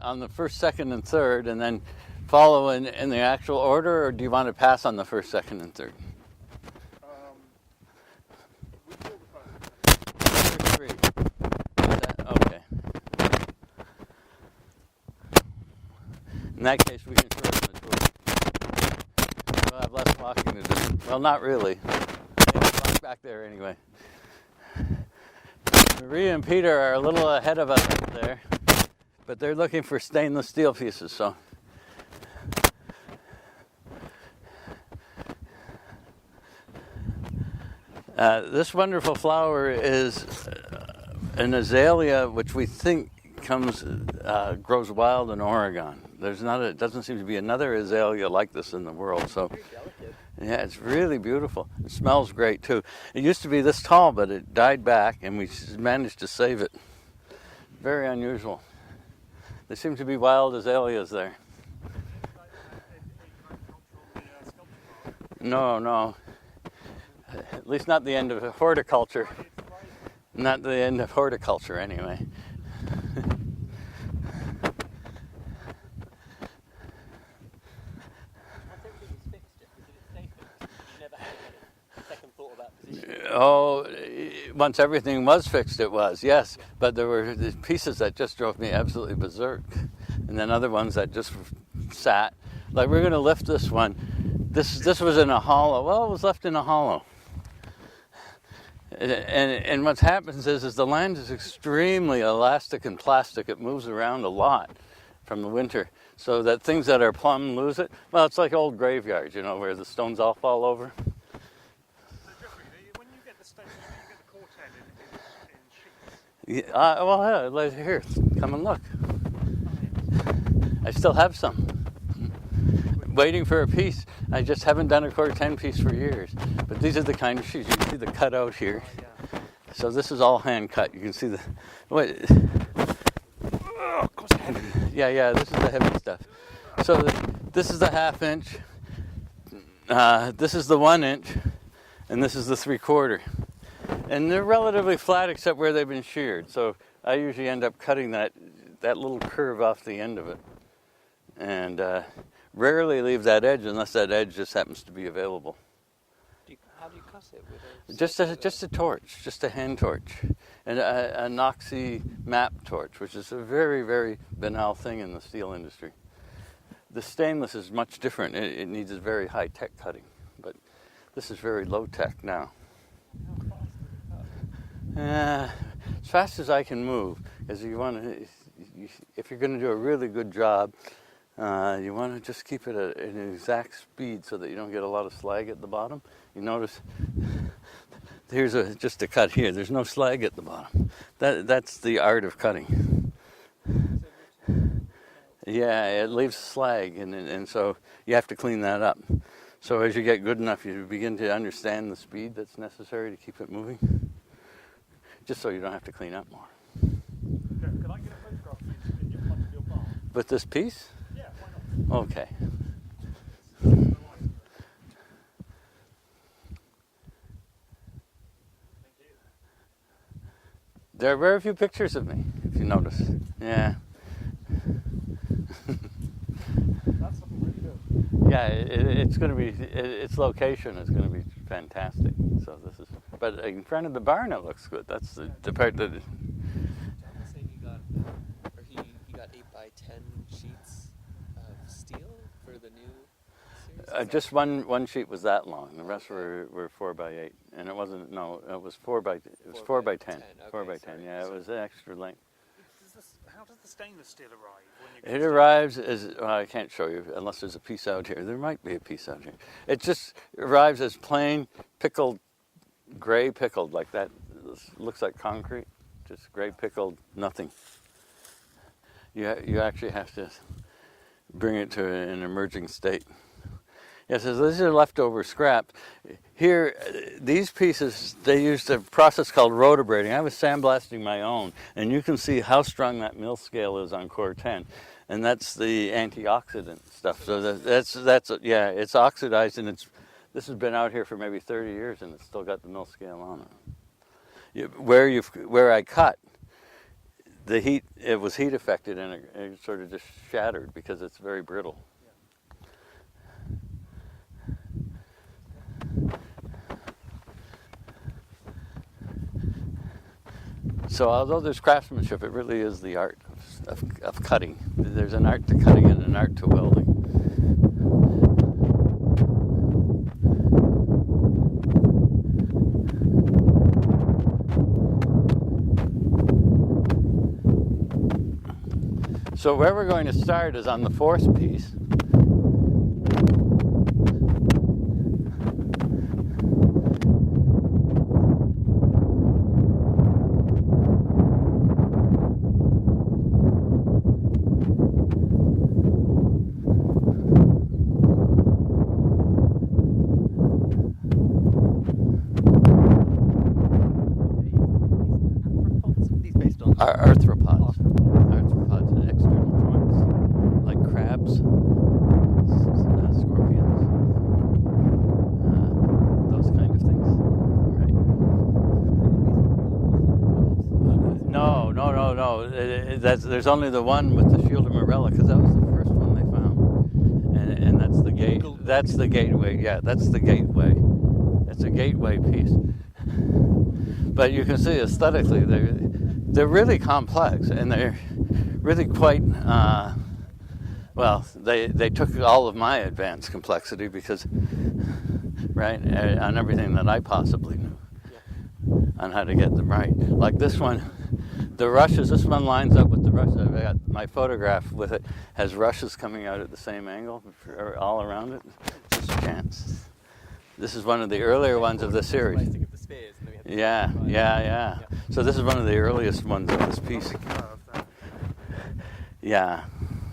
on the first, second, and third, and then follow in the actual order, or do you want to pass on the first, second, and third? We call the first. Three. Okay. In that case, we can shorten the tour. We'll have less walking to do. Well, not really. Walk back there anyway. Maria and Peter are a little ahead of us up there, but they're looking for stainless steel pieces, so. This wonderful flower is an azalea, which we think grows wild in Oregon. It doesn't seem to be another azalea like this in the world. So, yeah, it's really beautiful. It smells great too. It used to be this tall, but it died back, and we managed to save it. Very unusual. There seem to be wild azaleas there. No. At least not the end of horticulture. Not the end of horticulture, anyway. Oh, once everything was fixed, it was, yes. But there were the pieces that just drove me absolutely berserk. And then other ones that just sat. Like, we're going to lift this one. This was in a hollow. Well, it was left in a hollow. And what happens is the land is extremely elastic and plastic. It moves around a lot from the winter. So that things that are plumb lose it. Well, it's like old graveyards, where the stones all fall over. So, Jeffrey, when you get the stones, you get the core 10 in sheets? Well, here, come and look. I still have some. Waiting for a piece. I just haven't done a quarter 10 piece for years. But these are the kind of sheets. You can see the cutout here. So this is all hand cut. You can see the. Wait. Oh, of course, heavy. Yeah. This is the heavy stuff. So this is the 1/2 inch. This is the 1 inch, and this is the 3/4. And they're relatively flat except where they've been sheared. So I usually end up cutting that little curve off the end of it, and rarely leave that edge unless that edge just happens to be available. How do you cut it? Just a torch, just a hand torch, and a Noxie map torch, which is a very, very banal thing in the steel industry. The stainless is much different. It needs a very high-tech cutting, but this is very low-tech now. As fast as I can move, because if you're going to do a really good job, you want to just keep it at an exact speed so that you don't get a lot of slag at the bottom. You notice here's just a cut here. There's no slag at the bottom. That's the art of cutting. Yeah, it leaves slag, and so you have to clean that up. So as you get good enough, you begin to understand the speed that's necessary to keep it moving, just so you don't have to clean up more. Could I get a photograph in your front of your bar? With this piece? Yeah, why not? Okay. There are very few pictures of me, if you notice. Yeah. That's something really good. Yeah, it's going to be. Its location is going to be fantastic. So this is. But in front of the barn, it looks good. That's the part that. John was saying he got 8x10 sheets of steel for the new series. Just one sheet was that long. The rest were 4x8, and it wasn't. No, it was 4x10. Okay, 4x10. Yeah, it was an extra length. How does the stainless steel arrive when you It arrives as, well, I can't show you unless there's a piece out here. There might be a piece out here. It just arrives as plain pickled, gray pickled, like that. Looks like concrete, just gray pickled, nothing. You actually have to bring it to an emerging state. Yes, so these are leftover scrap. Here, these pieces, they used a process called rotobraiding. I was sandblasting my own, and you can see how strong that mill scale is on core 10, and that's the antioxidant stuff. So that's it's oxidized, and this has been out here for maybe 30 years, and it's still got the mill scale on it. Where I cut, the heat, it was heat affected, and it sort of just shattered because it's very brittle. So although there's craftsmanship, it really is the art of cutting. There's an art to cutting and an art to welding. So where we're going to start is on the fourth piece. These based on Arthropods. Arthropods and external joints, like crabs, scorpions, those kind of things. Right. No. There's only the one with the shield of Morella, because that was the first one they found, and that's the gate. That's the gateway. Yeah, that's the gateway. It's a gateway piece. But you can see aesthetically they're really complex, and they're really quite well, they took all of my advanced complexity because right on everything that I possibly knew on how to get them right. Like this one, the rushes, this one lines up with the rushes. I got my photograph with it, has rushes coming out at the same angle all around it. Just a chance. This is one of the earlier ones of the series. Yeah. So this is one of the earliest ones of this piece. Yeah.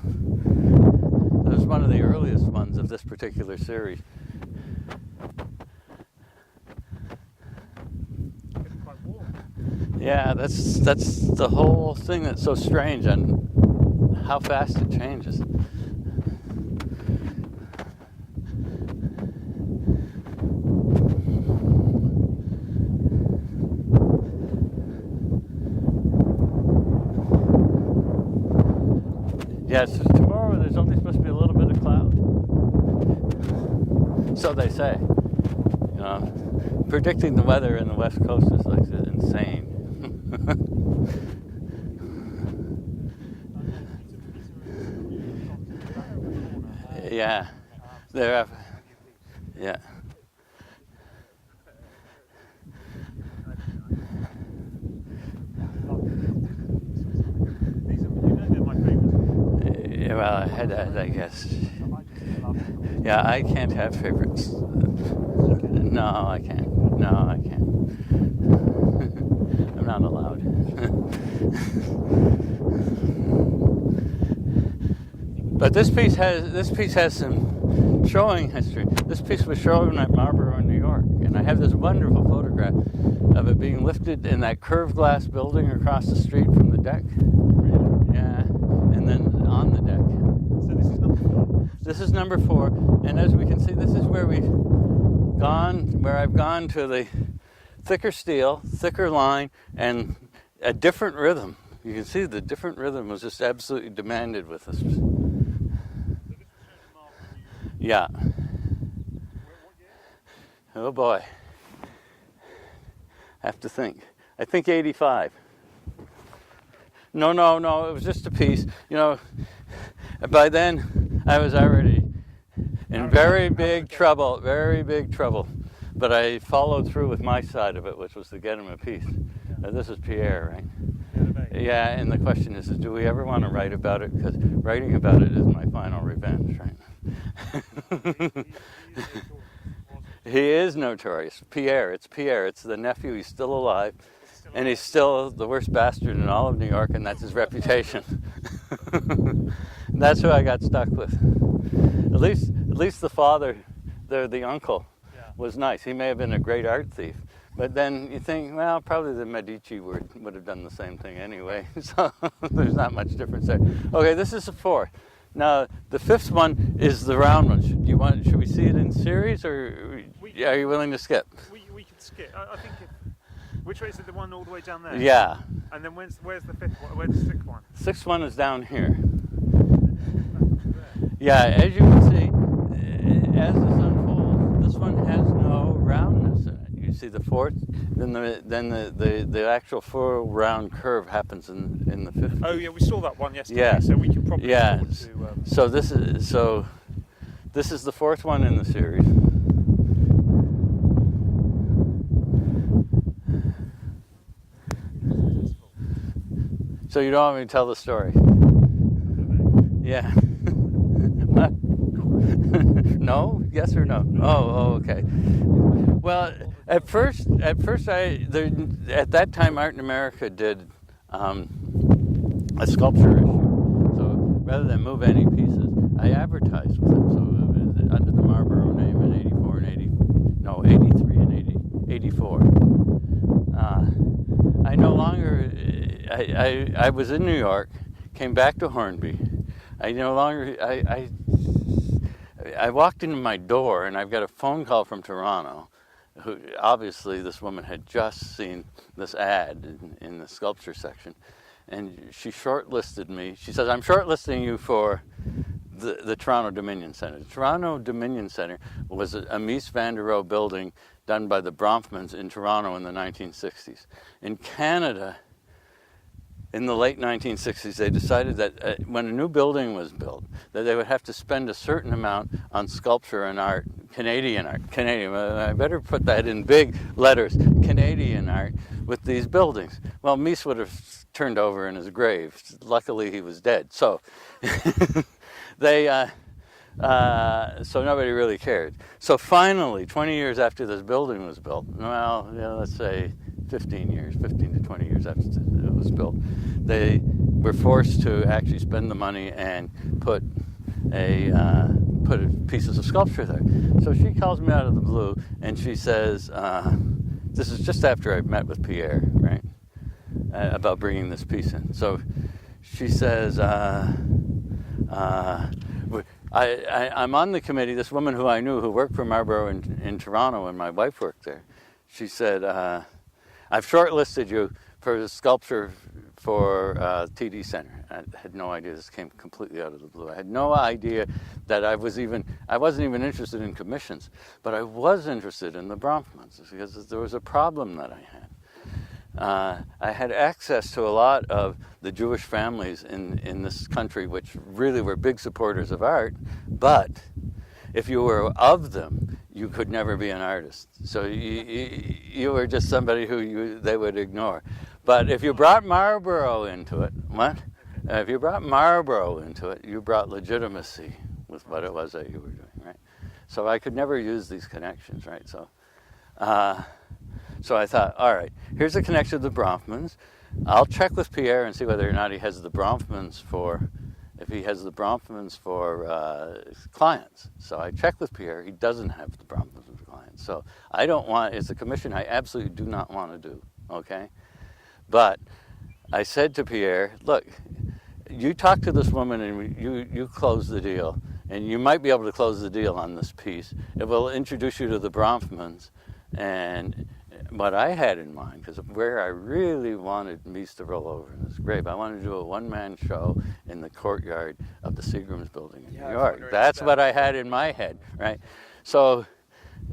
This is one of the earliest ones of this particular series. Yeah, that's the whole thing that's so strange, and how fast it changes. Yeah, so tomorrow there's only supposed to be a little bit of cloud. So they say. You know, predicting the weather in the West Coast is like insane. Yeah, they're yeah. Well, I had that, I guess. Yeah, I can't have favorites. No, I can't. I'm not allowed. But this piece has some showing history. This piece was shown at Marlborough, New York, and I have this wonderful photograph of it being lifted in that curved glass building across the street from the deck. Yeah, and then on the deck. So this is number 4. This is number 4, and as we can see, this is where I've gone to the thicker steel, thicker line, and a different rhythm. You can see the different rhythm was just absolutely demanded with this. Yeah. Oh boy. Have to think. I think 85. No, it was just a piece. You know, by then I was already in very big trouble. But I followed through with my side of it, which was to get him a piece. This is Pierre, right? Yeah, and the question is do we ever want to write about it? Because writing about it is my final revenge, right? He is notorious. Pierre, it's the nephew. He's still alive, and he's still the worst bastard in all of New York, and that's his reputation. That's who I got stuck with. At least the father, the uncle, was nice. He may have been a great art thief, but then you think, well, probably the Medici would have done the same thing anyway. So there's not much difference there. Okay, this is the 4th. Now the 5th one is the round one. Should we see it in series, or are you willing to skip? We can skip. I think Which way is it? The one all the way down there? Yeah. And then where's the fifth one? Where's the sixth one? Sixth one is down here. There. Yeah, as you can see, as this unfolds, this one has no roundness in it. You see the fourth, then the actual full round curve happens in the fifth. Oh yeah, we saw that one yesterday. Yeah. So we can probably Yeah. afford to. So this is the fourth one in the series. So you don't want me to tell the story? Yeah. What? No? Yes or no? Oh, okay. Well, at first, at that time, Art in America did a sculpture issue. So rather than move any pieces, I advertised with them. So under the Marlboro name in 84 and 83 and 84. I no longer. I was in New York, came back to Hornby. I walked into my door and I've got a phone call from Toronto. Who obviously this woman had just seen this ad in the sculpture section, and she shortlisted me. She says, "I'm shortlisting you for the Toronto Dominion Centre." The Toronto Dominion Centre was a Mies van der Rohe building done by the Bronfmans in Toronto in the 1960s. In Canada, in the late 1960s, they decided that when a new building was built, that they would have to spend a certain amount on sculpture and art, Canadian art. Canadian, I better put that in big letters, Canadian art, with these buildings. Well, Mies would have turned over in his grave. Luckily, he was dead. So so nobody really cared. So finally, 20 years after this building was built, well, let's say 15 to 20 years after it was built, they were forced to actually spend the money and put pieces of sculpture there. So she calls me out of the blue and she says, this is just after I met with Pierre, right, about bringing this piece in. So she says, I'm on the committee. This woman who I knew who worked for Marlboro in Toronto, and my wife worked there, she said, I've shortlisted you for the sculpture for TD Center. I had no idea. This came completely out of the blue. I had no idea that I wasn't even interested in commissions, but I was interested in the Bronfmans because there was a problem that I had. I had access to a lot of the Jewish families in this country, which really were big supporters of art, but if you were of them, you could never be an artist. So you were just somebody who they would ignore. But if you brought Marlboro into it, if you brought Marlboro into it, you brought legitimacy with what it was that you were doing, right? So I could never use these connections, right? So I thought, all right, here's a connection to the Bronfmans. I'll check with Pierre and see whether or not he has the Bronfmans for clients. So I checked with Pierre. He doesn't have the Bronfmans for clients. So I don't want, it's a commission I absolutely do not want to do, okay? But I said to Pierre, look, you talk to this woman and you close the deal, and you might be able to close the deal on this piece. It will introduce you to the Bronfmans, and what I had in mind, because where I really wanted Mies to roll over in his grave, I wanted to do a one-man show in the courtyard of the Seagram's building in New York. That's what I had in my head, right? So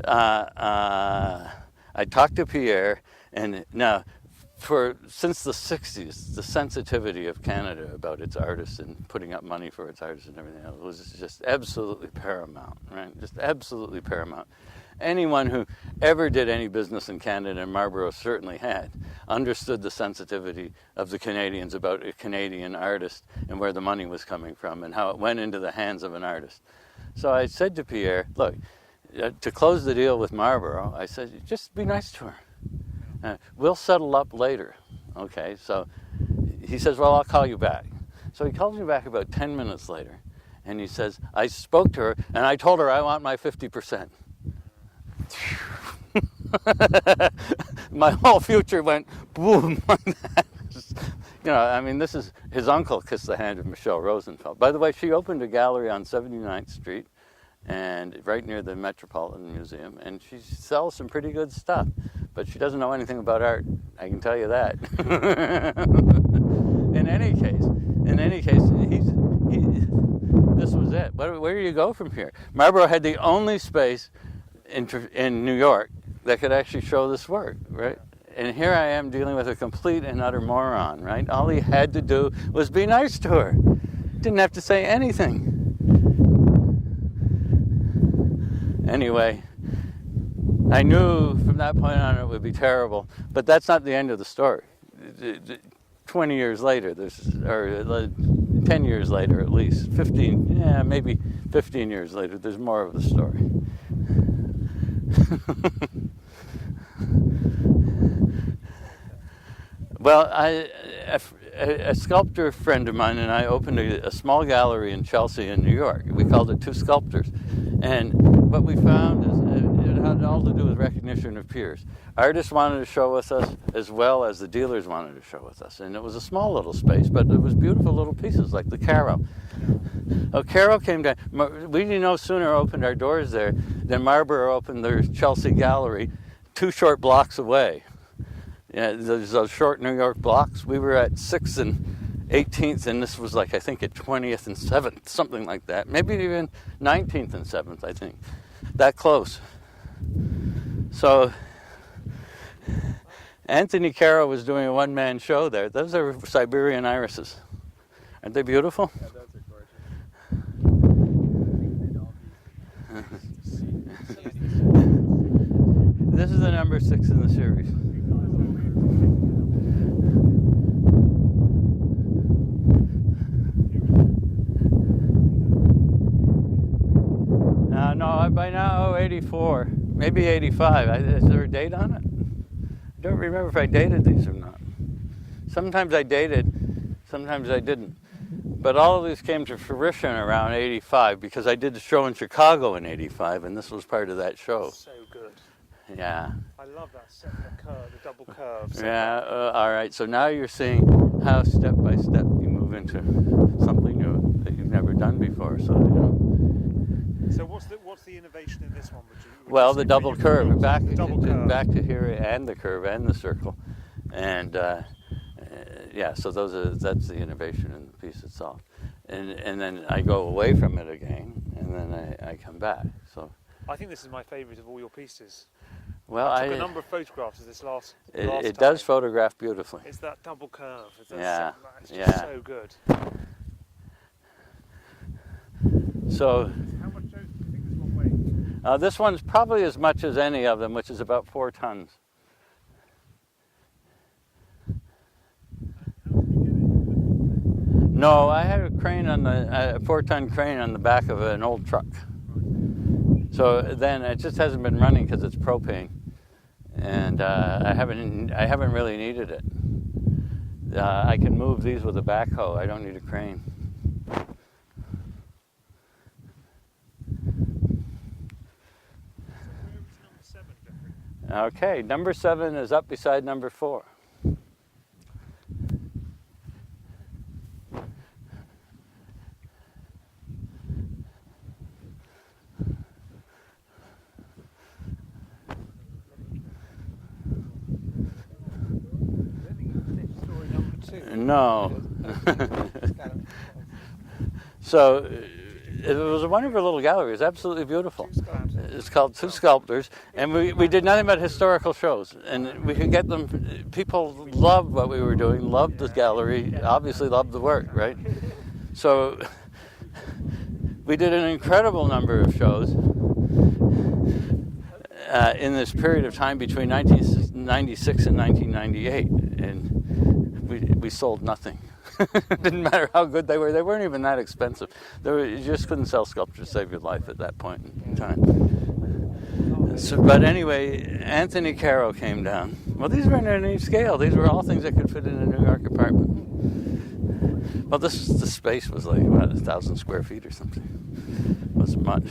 I talked to Pierre, and now, since the 60s, the sensitivity of Canada about its artists and putting up money for its artists and everything else was just absolutely paramount, right? Just absolutely paramount. Anyone who ever did any business in Canada, and Marlboro certainly had, understood the sensitivity of the Canadians about a Canadian artist and where the money was coming from and how it went into the hands of an artist. So I said to Pierre, look, to close the deal with Marlboro, I said, just be nice to her. We'll settle up later. Okay, so he says, well, I'll call you back. So he calls me back about 10 minutes later, and he says, I spoke to her, and I told her I want my 50%. My whole future went boom like that. I mean, this is his uncle kissed the hand of Michelle Rosenfeld. By the way, she opened a gallery on 79th Street, and right near the Metropolitan Museum, and she sells some pretty good stuff. but she doesn't know anything about art. I can tell you that. In any case, this was it. Where do you go from here? Marlborough had the only space in New York that could actually show this work, right? And here I am dealing with a complete and utter moron, right? All he had to do was be nice to her. Didn't have to say anything. Anyway, I knew from that point on it would be terrible, but that's not the end of the story. 20 years later, or 10 years later at least, 15, yeah, maybe 15 years later, there's more of the story. Well, a sculptor friend of mine and I opened a small gallery in Chelsea in New York. We called it Two Sculptors. And what we found is it had all to do with recognition of peers. Artists wanted to show with us as well as the dealers wanted to show with us. And it was a small little space, but it was beautiful little pieces like the Caro. Oh, Caro came down. We no sooner opened our doors there than Marlborough opened their Chelsea gallery 2 short blocks away. Yeah, there's those short New York blocks. We were at 6th and 18th, and this was like, I think, at 20th and 7th, something like that. Maybe even 19th and 7th, I think. That close. So Anthony Caro was doing a one-man show there. Those are Siberian irises. Aren't they beautiful? Yeah, those are gorgeous. This is the number 6 in the series. No, by now 84, maybe 85. Is there a date on it? I don't remember if I dated these or not. Sometimes I dated, sometimes I didn't. But all of these came to fruition around 85 because I did the show in Chicago in 85, and this was part of that show. So good. Yeah. I love that set, the double curve. Yeah, all right. So now you're seeing how step by step you move into something new that you've never done before. So, you know. So what's the innovation in this one? Well, the double curve, back curve. to here, and the curve and the circle, and yeah. So that's the innovation in the piece itself, and then I go away from it again, and then I come back. So I think this is my favourite of all your pieces. Well, I took a number of photographs of this last It does photograph beautifully. It's that double curve. It's Yeah. so good. So. How much do you think this one weighs? This one's probably as much as any of them, which is about 4 tons. No, I had a crane on a 4-ton crane on the back of an old truck. So then it just hasn't been running because it's propane, and I haven't really needed it. I can move these with a backhoe. I don't need a crane. Okay, number 7 is up beside number 4. No. So it was a wonderful little gallery. It was absolutely beautiful. It's called Two Sculptors, and we did nothing but historical shows, and we could get them. People loved what we were doing, loved the gallery, obviously loved the work, right? So we did an incredible number of shows in this period of time between 1996 and 1998, and we sold nothing. It didn't matter how good they were. They weren't even that expensive. You just couldn't sell sculptures to save your life at that point in time. So, but anyway, Anthony Caro came down. Well, these weren't at any scale. These were all things that could fit in a New York apartment. Well, the space was like, what, 1,000 square feet or something. It wasn't much.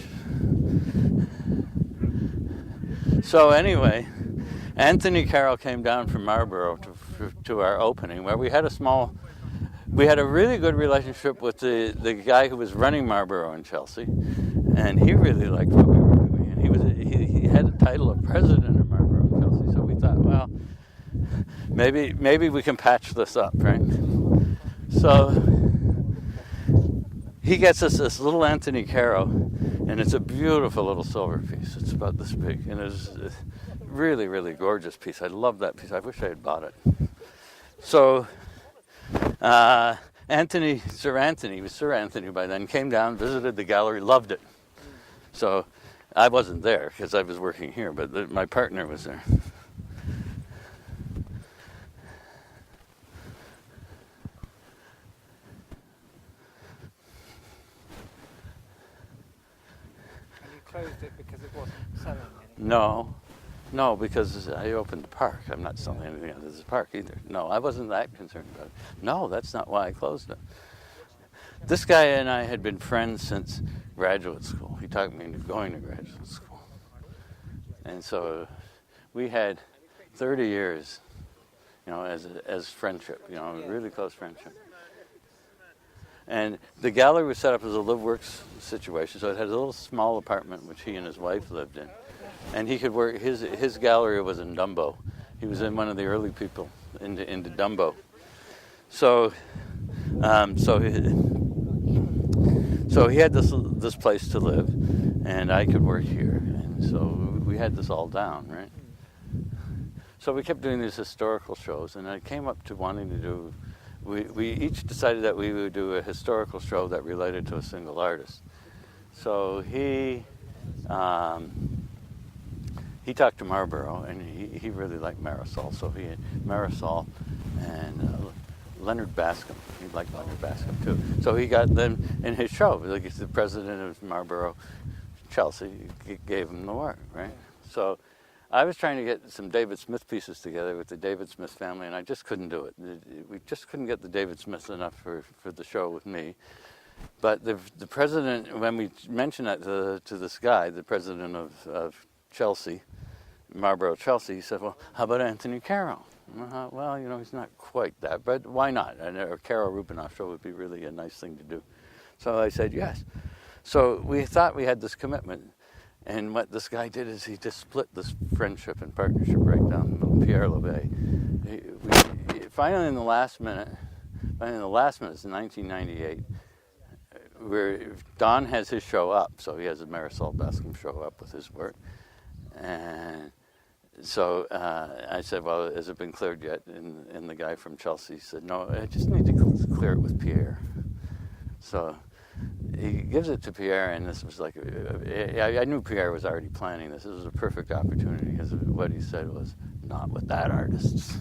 So anyway, Anthony Caro came down from Marlborough to our opening, where we had a really good relationship with the guy who was running Marlborough in Chelsea, and he really liked what we were doing. And he had the title of president of Marlborough in Chelsea, so we thought, maybe we can patch this up, right? So he gets us this little Anthony Caro, and it's a beautiful little silver piece. It's about this big, and it's a really, really gorgeous piece. I love that piece. I wish I had bought it. So Sir Anthony, he was Sir Anthony by then, came down, visited the gallery, loved it. So I wasn't there because I was working here, but my partner was there. Closed it because it wasn't selling anything? No, because I opened the park. I'm not selling anything out of this park either. No, I wasn't that concerned about it. No, that's not why I closed it. This guy and I had been friends since graduate school. He talked me into going to graduate school. And so we had 30 years, as friendship, really close friendship. And the gallery was set up as a live-works situation, so it had a little small apartment which he and his wife lived in. And he could work, his gallery was in Dumbo. He was in one of the early people into Dumbo. So he had this place to live, and I could work here. And so we had this all down, right? So we kept doing these historical shows, and I came up to wanting to do, we each decided that we would do a historical show that related to a single artist. So he talked to Marlborough, and he really liked Marisol. So he had Marisol and Leonard Bascom. He liked Leonard Bascom too. So he got them in his show. Like he's the president of Marlborough, Chelsea, gave him the work, right? So I was trying to get some David Smith pieces together with the David Smith family, and I just couldn't do it. We just couldn't get the David Smith enough for the show with me. But the president, when we mentioned that to this guy, the president of Chelsea, Marlborough Chelsea, he said, well, how about Anthony Caro? Well, he's not quite that, but why not? And a Caro Rubinoff show would be really a nice thing to do. So I said yes. So we thought we had this commitment. And what this guy did is he just split this friendship and partnership right down the middle. Pierre LeVay. Finally, in the last minute, it's in 1998, where Don has his show up, so he has a Marisol Bascom show up with his work. And so I said, well, has it been cleared yet? And the guy from Chelsea said, no, I just need to clear it with Pierre. So he gives it to Pierre, and this was like, I knew Pierre was already planning this. This was a perfect opportunity, because what he said was, not with that artist.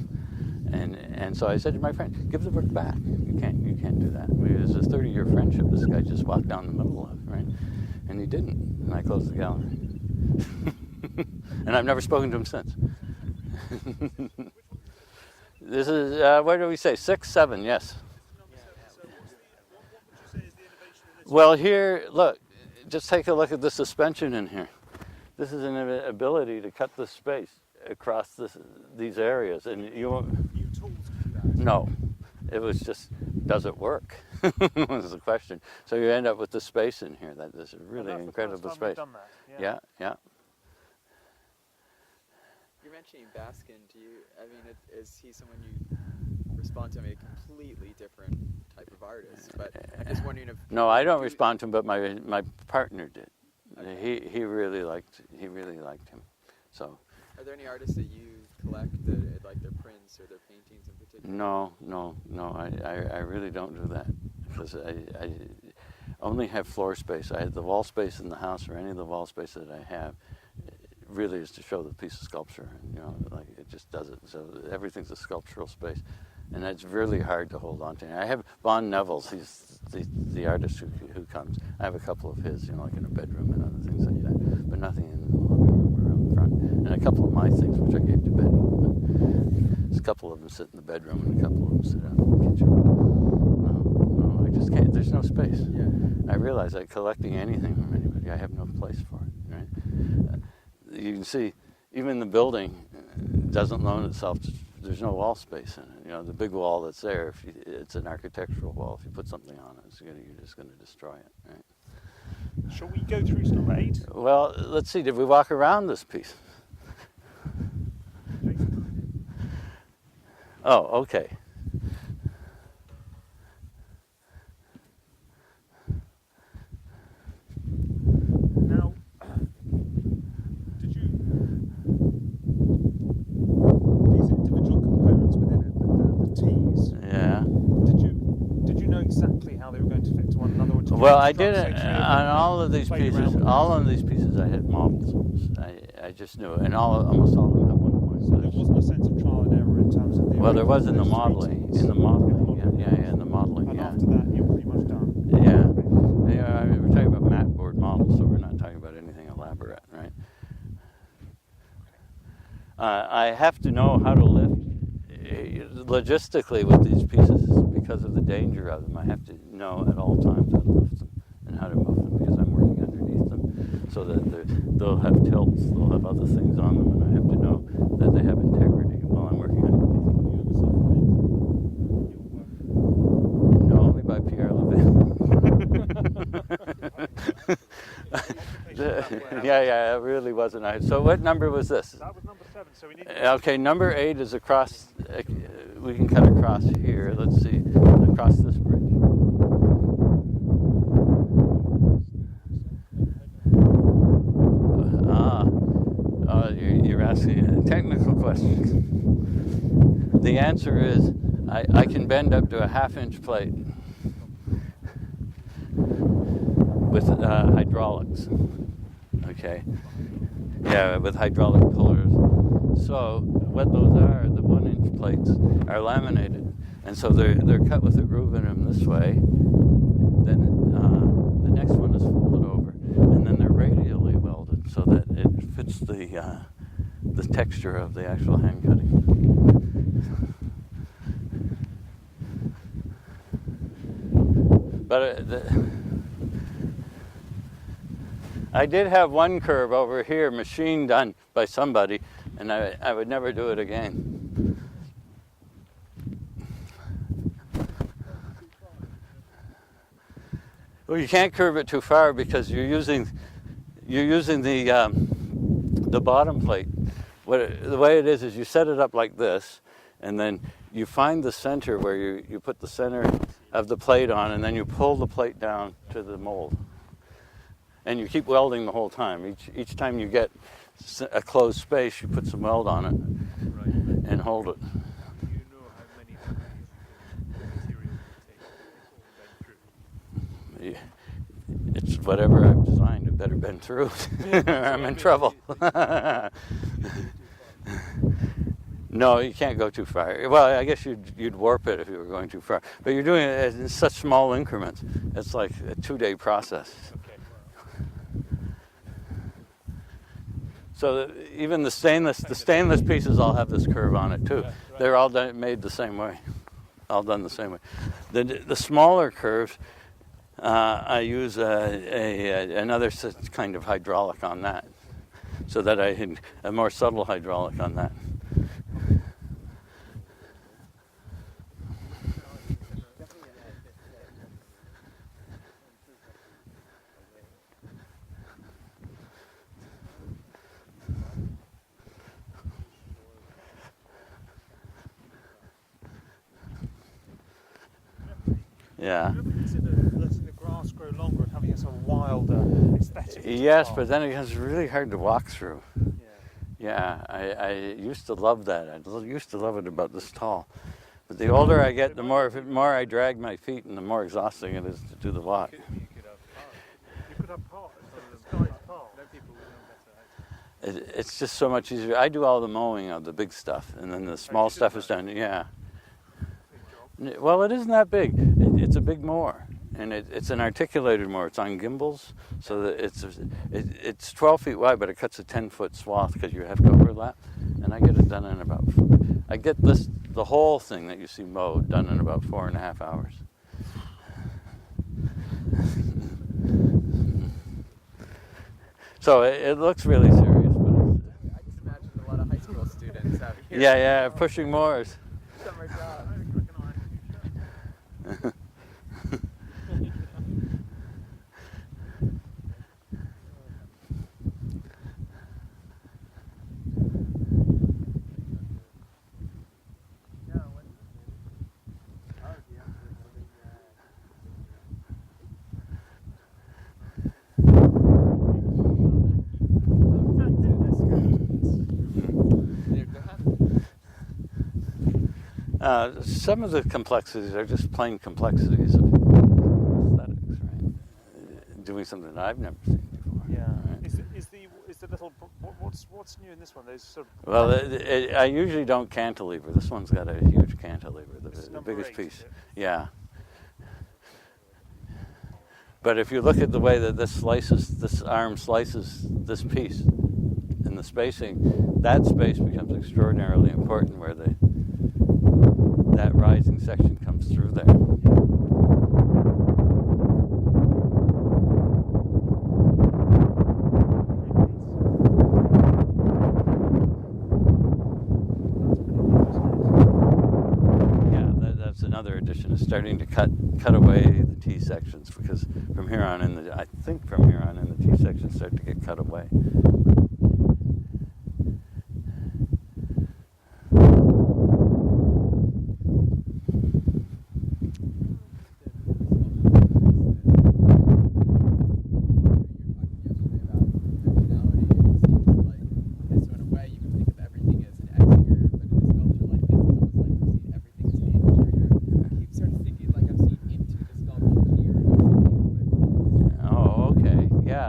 And so I said to my friend, give the work back. You can't do that. It was a 30-year friendship. This guy just walked down the middle of it, right? And he didn't, and I closed the gallery. And I've never spoken to him since. This is, what do we say, 6, 7, yes. Well, here, look, just take a look at the suspension in here. This is an ability to cut the space across these areas. And no, it was just, does it work? Was the question. So you end up with the space in here. That is a really incredible space. Done that. Yeah. You're mentioning Baskin. Is he someone you respond to? A completely different type of artist, but I'm just wondering if. No, I don't respond to him, but my partner did. Okay. He really liked him. So. Are there any artists that you collect that like their prints or their paintings in particular? No. I really don't do that, because I only have floor space. I have the wall space in the house, or any of the wall space that I have, really is to show the piece of sculpture. Like it just does it. So everything's a sculptural space. And it's really hard to hold on to. I have Von Nevels, he's the artist who comes. I have a couple of his, like in a bedroom and other things like that, but nothing in the living room or out front. And a couple of my things, which I gave to Betty. But a couple of them sit in the bedroom and a couple of them sit out in the kitchen. No, I just can't. There's no space. Yeah. I realize that collecting anything from anybody, I have no place for it, right? You can see, even the building doesn't loan itself to. There's no wall space in it. The big wall that's there, it's an architectural wall. If you put something on it, you're just going to destroy it, right? Shall we go through number 8? Well, let's see. Did we walk around this piece? Oh, okay. Now, did you these individual components within it, the T's? Yeah. Did you know exactly how they were going to fit to one another? Or did you Well, I construct, did say, three of them on and all then of these played around pieces. with it? All of these pieces, I had models. I just knew it, and almost all of them at one point. So there wasn't a sense of trial and error in terms of the. Well, there was in the those three modeling. T's. In the modeling, yeah, in the modeling, And yeah. after that, you're pretty much done. Yeah. Yeah, I mean, we're talking about mat board models, so we're not talking about anything elaborate, right? I have to know how to lift logistically with these pieces because of the danger of them. I have to know at all times how to lift them and how to move them because I'm working underneath them, so that they'll have tilts, they'll have other things on them, and I have to know that they have integrity while I'm working underneath them. No, only by Pierre Levin. Yeah, it really wasn't. So what number was this? That was number 7. So we need. Okay, number 8 is across. We can cut across here. Let's see, across this bridge. You're asking a technical question. The answer is I can bend up to a 1/2-inch plate with hydraulics. Okay. Yeah, with hydraulic pullers. So what those are, the 1-inch plates, are laminated, and so they're cut with a groove in them this way. Then the next one is folded over, and then they're radially welded so that it fits the texture of the actual hand cutting. But I did have one curve over here, machine done by somebody, and I would never do it again. Well, you can't curve it too far because you're using the bottom plate. The way it is you set it up like this, and then you find the center where you put the center of the plate on, and then you pull the plate down to the mold. And you keep welding the whole time. Each time you get a closed space, you put some weld on it and hold it. Do you know how many materials it takes? It's whatever I've designed. It better bend through. I'm in trouble. No, you can't go too far. Well, I guess you'd warp it if you were going too far. But you're doing it in such small increments. It's like a 2-day process. So even the stainless pieces all have this curve on it too. They're all made the same way, all done the same way. The smaller curves, I use another kind of hydraulic on that, so that I had a more subtle hydraulic on that. Yeah. Do you ever consider letting the grass grow longer and having a sort of wilder aesthetic? Yes, but then it gets really hard to walk through. Yeah. Yeah, I used to love that. I used to love it about this tall. But the older I get, the more I drag my feet, and the more exhausting it is to do the walk. You could have part. The sky's part. No people would know better. It's just so much easier. I do all the mowing of the big stuff, and then the small stuff is done. Yeah. Well, it isn't that big. It's a big mower, and it's an articulated mower. It's on gimbals, so that it's 12 feet wide, but it cuts a 10-foot swath because you have to overlap. And I get it done in I get the whole thing that you see mowed done in about 4.5 hours. So it looks really serious, but I just imagine a lot of high school students out here. yeah, pushing mowers. Summer job. Yeah, Some of the complexities are just plain complexities of aesthetics, right? Doing something that I've never seen before. Yeah. Right? Is the little what's new in this one? Those sort of Well, I usually don't cantilever. This one's got a huge cantilever, This is the number biggest 8, piece. is it? Yeah. But if you look at the way that this arm slices this piece in the spacing, that space becomes extraordinarily important where that rising section comes through there. That's another addition, is starting to cut away the T sections, because from here on in the T sections start to get cut away.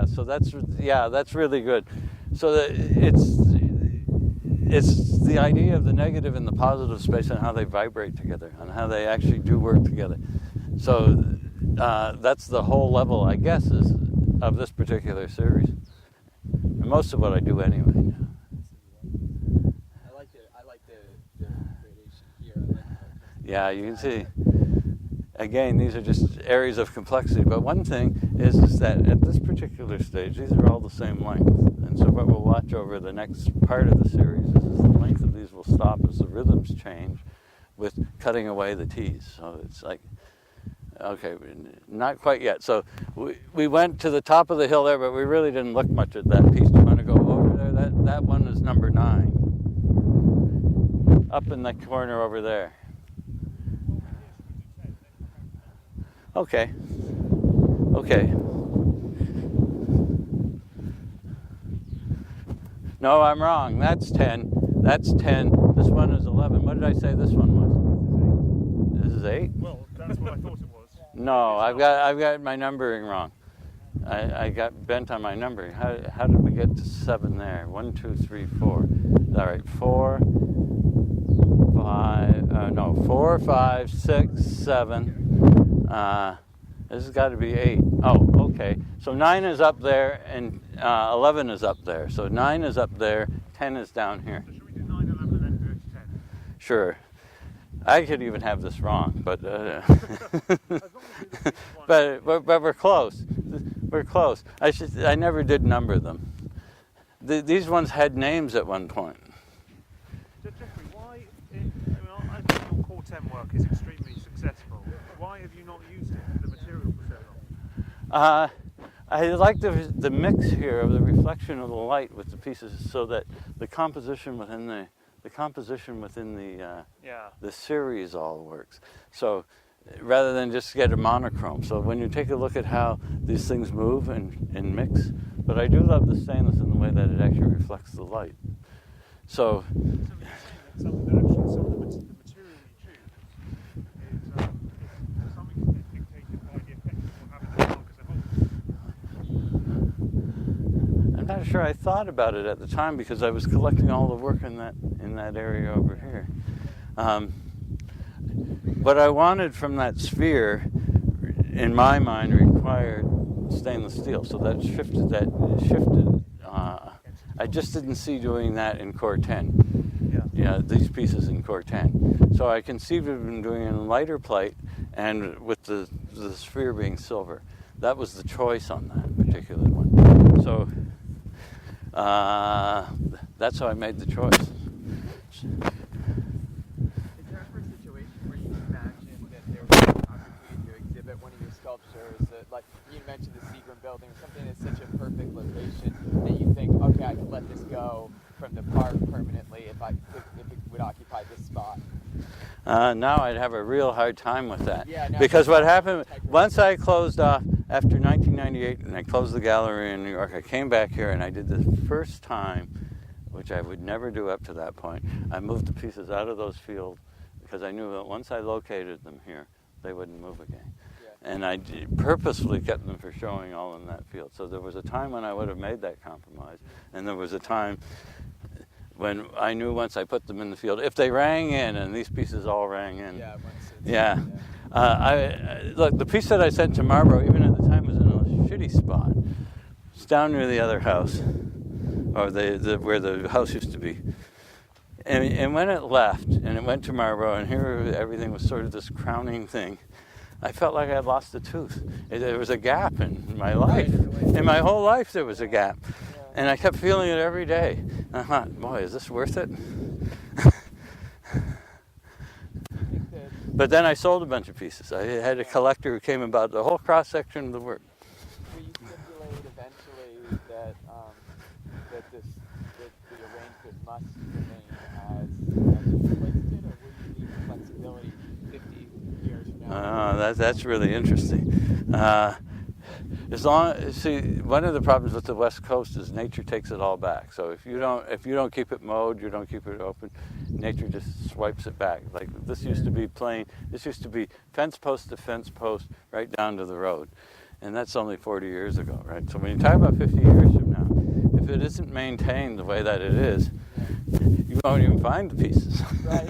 So that's really good. So that it's the idea of the negative and the positive space and how they vibrate together and how they actually do work together. So that's the whole level, I guess, is of this particular series. And most of what I do anyway. I like the gradation here. Yeah, you can see. Again, these are just areas of complexity, but one thing is that at this particular stage, these are all the same length. And so what we'll watch over the next part of the series is the length of these will stop as the rhythms change with cutting away the T's. So it's like, okay, not quite yet. So we went to the top of the hill there, but we really didn't look much at that piece. Do you want to go over there? That one is number 9. Up in the corner over there. Okay. No, I'm wrong. That's 10. That's 10. This one is 11. What did I say this one was? This is 8? Well, that's what I thought it was. No, I've got my numbering wrong. I got bent on my numbering. How did we get to 7 there? 1, 2, 3, 4. All right, 4, 5, 6, 7. This has got to be 8. Oh, okay. So 9 is up there and 11 is up there. So 9 is up there, 10 is down here. So should we do 9, 11, and then do it to 10? Sure. I could even have this wrong, but As long as we do the one. but we're close. We're close. I never did number them. These ones had names at one point. Jeffrey, I think your core 10 work is extremely successful. Why have you not used it for the material for so long? I like the mix here of the reflection of the light with the pieces, so that the composition within the series all works. So rather than just get a monochrome. So when you take a look at how these things move and mix, but I do love the stainless in the way that it actually reflects the light. So some of the material you choose is something dictated by the effect it will have in the work as a whole. I'm not sure I thought about it at the time, because I was collecting all the work in that area over here. What I wanted from that sphere, in my mind, required stainless steel. So that shifted. I just didn't see doing that in core 10. Yeah, these pieces in core 10. So I conceived of them doing it in lighter plate, and with the sphere being silver. That was the choice on that particular one. So that's how I made the choice. Is there ever a situation where you imagine that there was an opportunity to exhibit one of your sculptures, like you mentioned the Seagram building, or something that's such a perfect location that you think, okay, I could let this go from the park permanently if it would occupy this spot? Now I'd have a real hard time with that. Yeah, no, because what happened, once I closed off, after 1998, and I closed the gallery in New York, I came back here and I did the first time, which I would never do up to that point. I moved the pieces out of those fields because I knew that once I located them here, they wouldn't move again. Yeah. And I purposefully kept them for showing all in that field. So there was a time when I would have made that compromise, and there was a time when I knew once I put them in the field, if they rang in, and these pieces all rang in. Yeah. Yeah. Look, the piece that I sent to Marlborough, even at the time, was in a shitty spot. It's down near the other house, or where the house used to be. And when it left, and it went to Marlborough, and here everything was sort of this crowning thing, I felt like I had lost a tooth. There was a gap in my life. In my whole life, there was a gap. And I kept feeling it every day. And I thought, boy, is this worth it? But then I sold a bunch of pieces. I had a collector who came about the whole cross-section of the work. Will you stipulate eventually that the arrangement must remain as you placed it, or will you leave flexibility 50 years from now? That's really interesting. One of the problems with the West Coast is nature takes it all back. So if you don't keep it mowed, you don't keep it open, nature just swipes it back. Like this used to be plain. This used to be fence post to fence post, right down to the road, and that's only 40 years ago, right? So when you talk about 50 years from now, if it isn't maintained the way that it is, you won't even find the pieces. Right.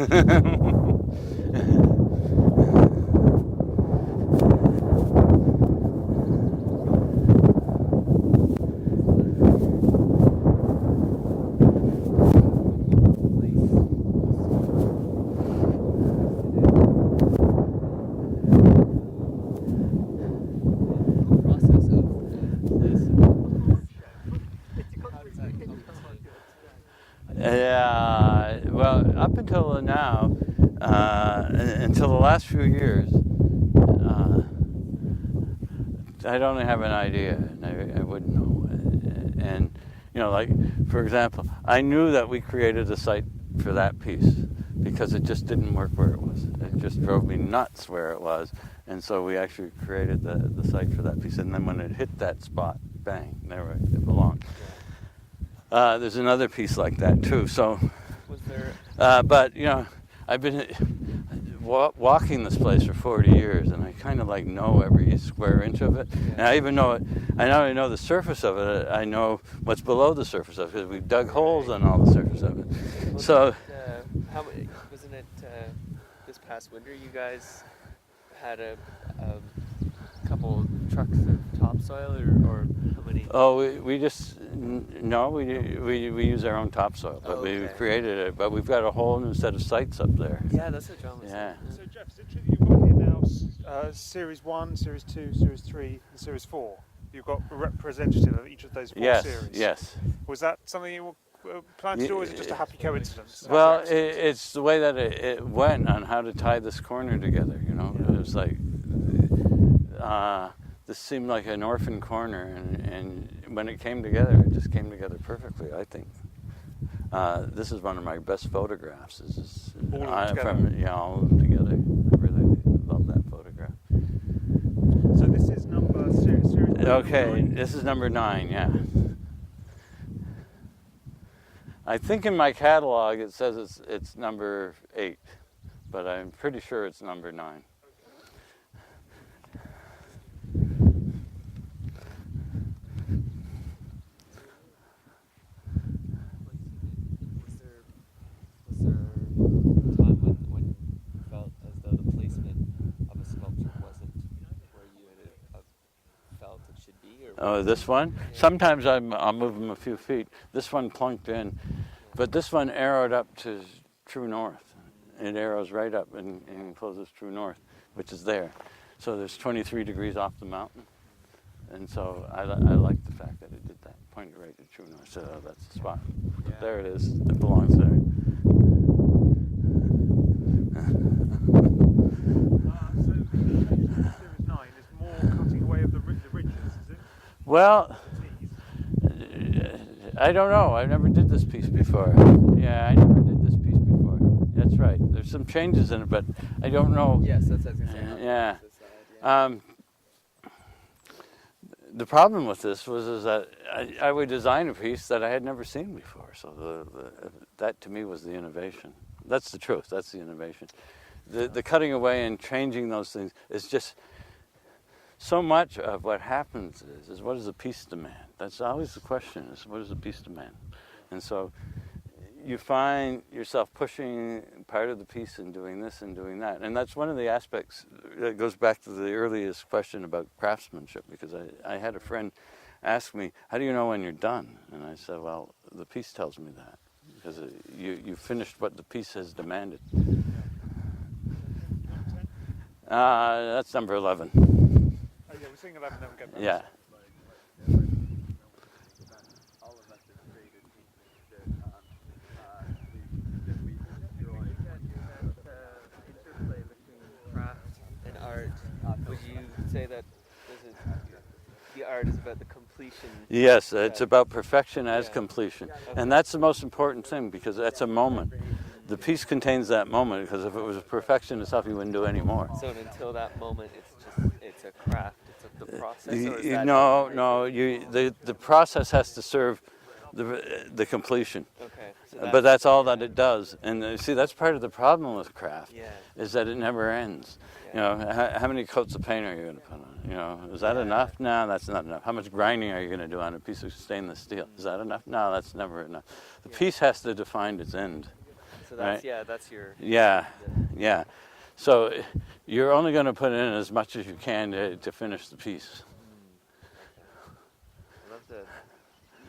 Yeah, well, up until now, until the last few years, I'd only have an idea, and I wouldn't know. And, like, for example, I knew that we created a site for that piece because it just didn't work where it was. It just drove me nuts where it was. And so we actually created the site for that piece. And then when it hit that spot, bang, there it belonged. There's another piece like that too. So, Was there? but I've been walking this place for 40 years, and I kind of like know every square inch of it. And I even know it. I not only know the surface of it, I know what's below the surface of it because we've dug holes on all the surface of it. Wasn't it this past winter you guys had a couple trucks of topsoil, or how many? Oh, we use our own topsoil, but we created it. But we've got a whole new set of sites up there. Yeah, that's what John was saying. So Jeff, is it true that you've got here now Series 1, Series 2, Series 3, and Series 4? You've got a representative of each of those four series? Yes. Was that something you were planning to do, or is it just a happy coincidence? Well, it's the way that it went on how to tie this corner together, It was like, this seemed like an orphan corner, and when it came together, it just came together perfectly, I think. This is one of my best photographs. All of them together? All of them together. I really love that photograph. So this is series Okay, 9? this is number 9, yeah. I think in my catalog it says it's number 8, but I'm pretty sure it's number 9. Was there a time when you felt as though the placement of a sculpture wasn't where you had felt it should be? Oh, this one? Yeah. Sometimes I'll move them a few feet. This one plunked in, but this one arrowed up to true north. It arrows right up and closes true north, which is there. So there's 23 degrees off the mountain. And so I like the fact that it did that, pointed right to true north. So that's the spot. Yeah. There it is. It belongs there. So Series 9 is more cutting away of the ridges, is it? Well, I don't know. I never did this piece before. Yeah, I never did this piece before. That's right. There's some changes in it, but I don't know. Yes, that's what I was going to say. Yeah. The problem with this was that I would design a piece that I had never seen before. So that to me was the innovation. That's the truth. That's the innovation. the cutting away and changing those things is just so much of what happens is what does the piece demand? That's always the question, is what does the piece demand? And so you find yourself pushing part of the piece and doing this and doing that. And that's one of the aspects that goes back to the earliest question about craftsmanship, because I had a friend ask me, how do you know when you're done? And I said, well, the piece tells me that, because you finished what the piece has demanded. That's number 11. Oh, yeah, we're seeing 11, then we get back. Yeah. All of us have created paintings that we enjoy. Interplay between craft and art. Would you say that the art is about the completion? Yes, it's about perfection as Yeah. completion. And that's the most important thing, because that's a moment. The piece contains that moment, because if it was perfection itself, you wouldn't do any more. So until that moment, it's a craft. It's the process. Or is that No. The process has to serve the completion. Okay. So But that's all that it does. And see, that's part of the problem with craft, Yeah. is that it never ends. You know, how many coats of paint are you going to put on? You know, is that enough? No, that's not enough. How much grinding are you going to do on a piece of stainless steel? Is that enough? No, that's never enough. The piece has to define its end. So that's Right. that's your. Yeah. So you're only going to put in as much as you can to finish the piece. I love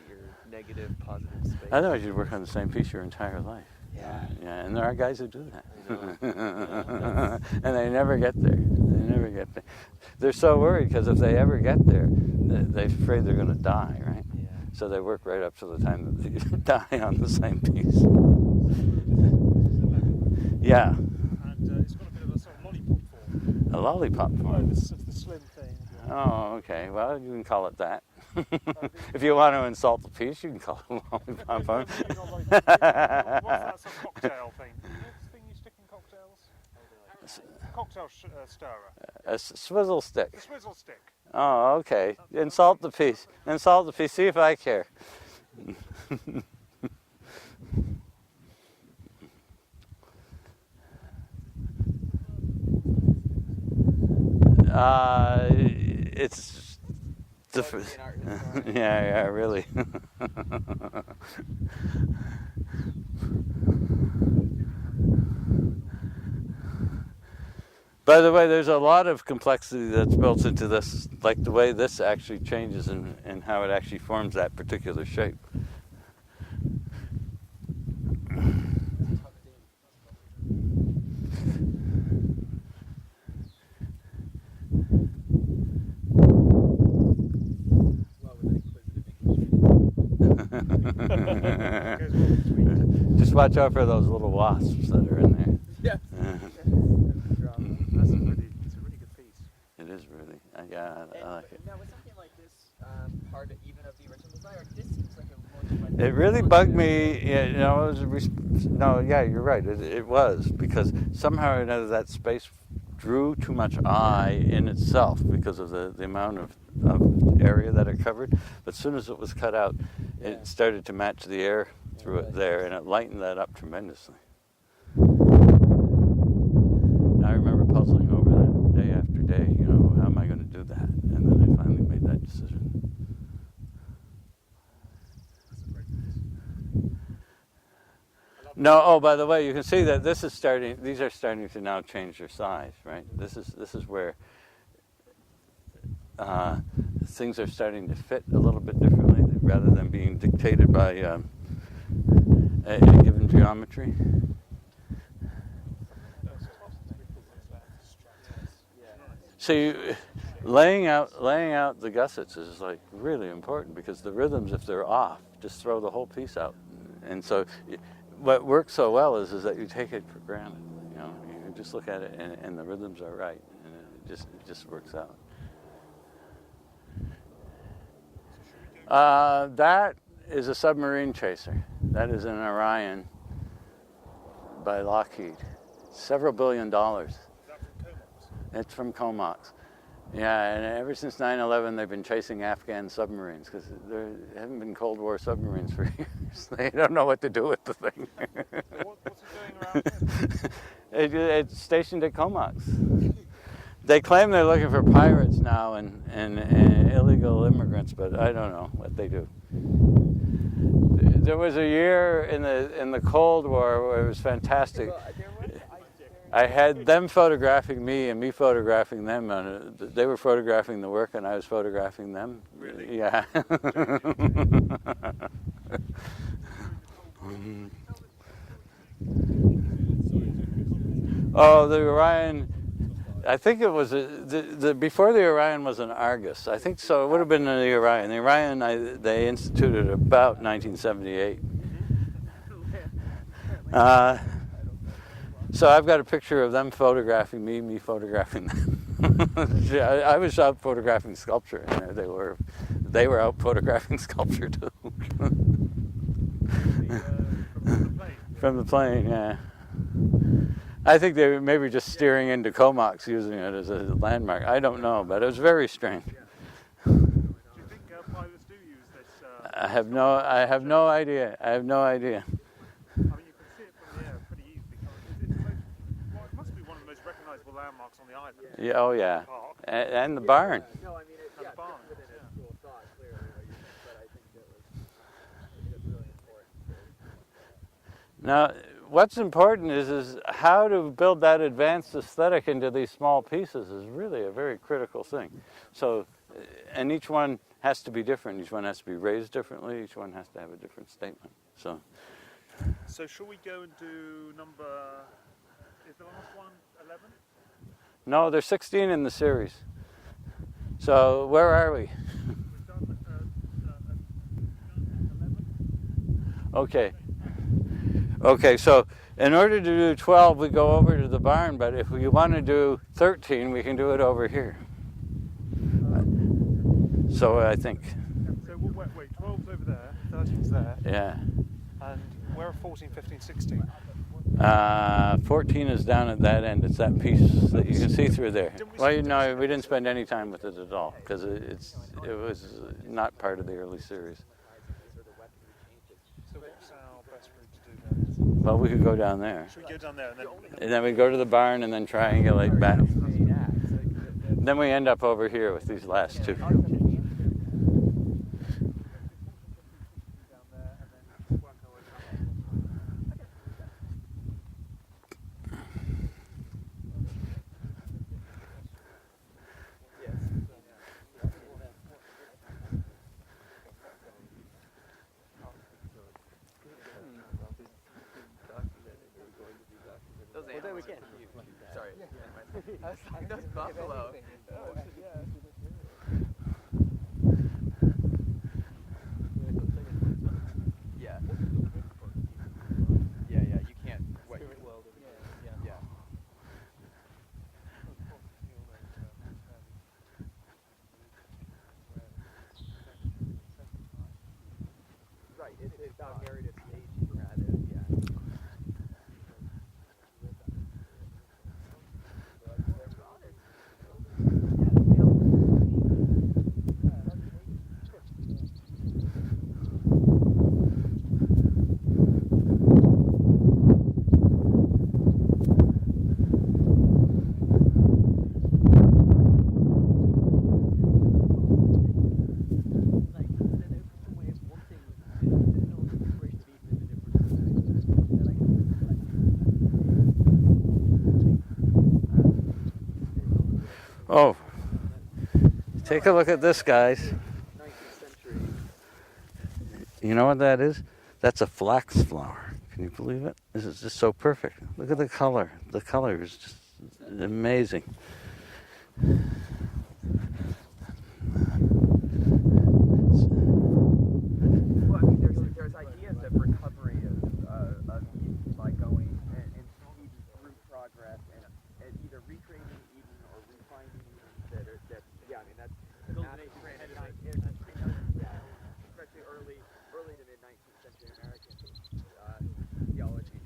your negative, positive space. Otherwise, you'd work on the same piece your entire life. Yeah. Yeah, and there are guys who do that. I know. And they never get there. They're so worried, because if they ever get there, they're afraid they're going to die, right? Yeah. So they work right up to the time that they die on the same piece. Yeah, And it's got a bit of a sort of lollipop form. a lollipop Oh, form. this is the slim thing. Oh, okay. Well, you can call it that. If you want to insult the piece, you can call it a lollipop form. What's that sort of cocktail thing? You know this thing you stick in cocktails? Cocktail stirrer. A swizzle The stick. swizzle stick. Oh, okay. Insult the piece. Insult the piece. See if I care. It's different. An art historian. Yeah, really. By the way, there's a lot of complexity that's built into this, like the way this actually changes and how it actually forms that particular shape. Just watch out for those little wasps that are in there. Yes. It's a really good piece. It is really. I like it. Now, was something like this part even of the original design, or this seems like a more? It really bugged me. You know, it was no, yeah, you're right. It was, because somehow or another that space drew too much eye in itself because of the amount of area that it covered. But as soon as it was cut out, it started to match the air through it there, and it lightened that up tremendously. I remember puzzling over that day after day. You know, how am I going to do that? And then I finally made that decision. No. Oh, by the way, you can see that this is starting. These are starting to now change their size, right? This is where things are starting to fit a little bit differently, rather than being dictated by a given geometry. So laying out the gussets is like really important, because the rhythms, if they're off, just throw the whole piece out. And so what works so well is that you take it for granted. You know, you just look at it and the rhythms are right, and it just works out. That is a submarine chaser. That is an Orion by Lockheed. Several $1 billion. Is that from Comox? It's from Comox. Yeah, and ever since 9/11, they've been chasing Afghan submarines, because there haven't been Cold War submarines for years. They don't know what to do with the thing. What's it doing around here? It's stationed at Comox. They claim they're looking for pirates now and illegal immigrants, but I don't know what they do. There was a year in the Cold War where it was fantastic. I had them photographing me and me photographing them. They were photographing the work and I was photographing them. Really? Yeah. Oh, the Orion. I think it was before the Orion was an Argus. I think so. It would have been the Orion. The Orion they instituted about 1978. So I've got a picture of them photographing me, me photographing them. I was out photographing sculpture, and they were out photographing sculpture too. From the plane, yeah. I think they were maybe just steering into Comox, using it as a landmark. I don't know, but it was very strange. Do you think pilots do use this? I have no idea. I have no idea. I mean, you can see it from the air pretty easily. It must be one of the most recognisable landmarks on the island. Yeah, oh yeah, Park. and the barn. No, I mean, And the barn. within a school of thought, clearly, but I think it's really important. Now, what's important is how to build that advanced aesthetic into these small pieces is really a very critical thing. So, and each one has to be different. Each one has to be raised differently. Each one has to have a different statement. So shall we go and do number? Is the last one 11? no, there's 16 in the series. So where are we? We've done 11. Okay. Okay, so in order to do 12, we go over to the barn, but if we want to do 13, we can do it over here. So I think. So wait, 12's over there, 13's there, Yeah. and where are 14, 15, 16? 14 is down at that end. It's that piece that you can see through there. Well, no, we didn't spend any time with it at all because it was not part of the early series. So what's our best route to do then? Well, we could go down there. Should we go down there And then we go to the barn and then triangulate back. Then we end up over here with these last two. Sorry. I was like, that's buffalo. Yeah. Yeah, you can't. Wait. Yeah. Right, it's about narrative staging rather, yeah. Oh, take a look at this, guys. 19th century. You know what that is? That's a flax flower. Can you believe it? This is just so perfect. Look at the color. The color is just amazing. Well, I mean, there's ideas of recovery of Eden by going and Eden through progress and either recreating Eden or refinding Eden that yeah, I mean that's the massive trend especially early to mid 19th century American theology.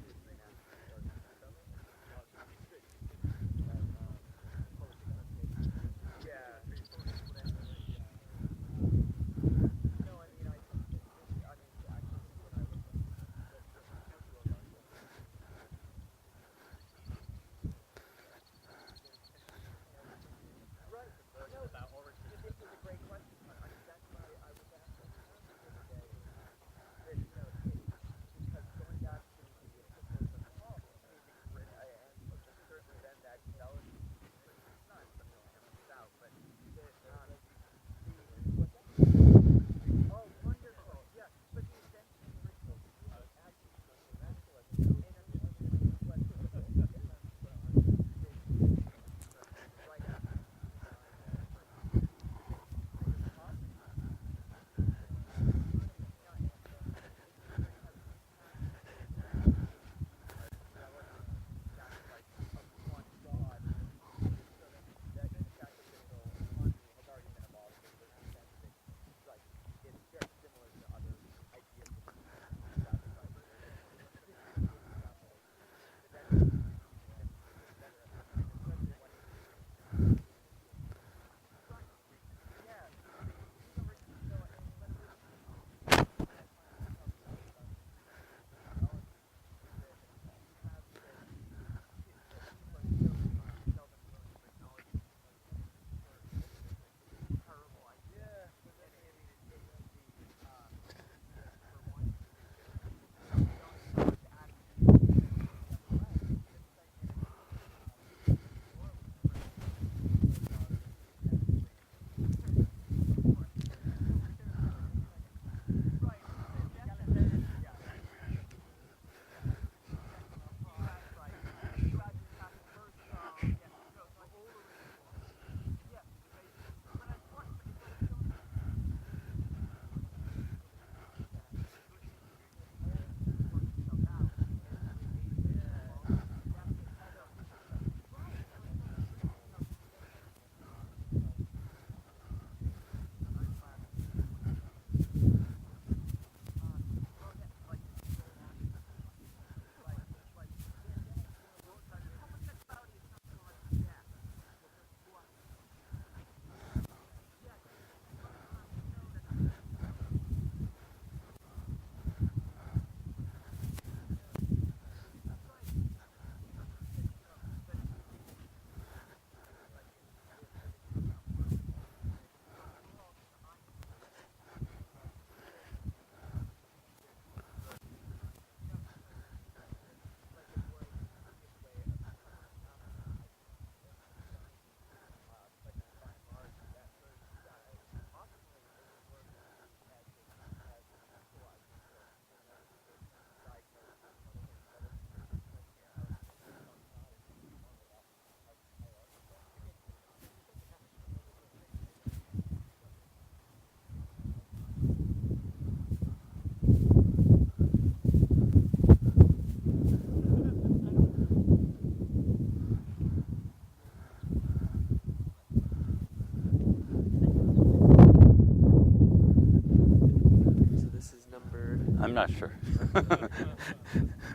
I'm not sure.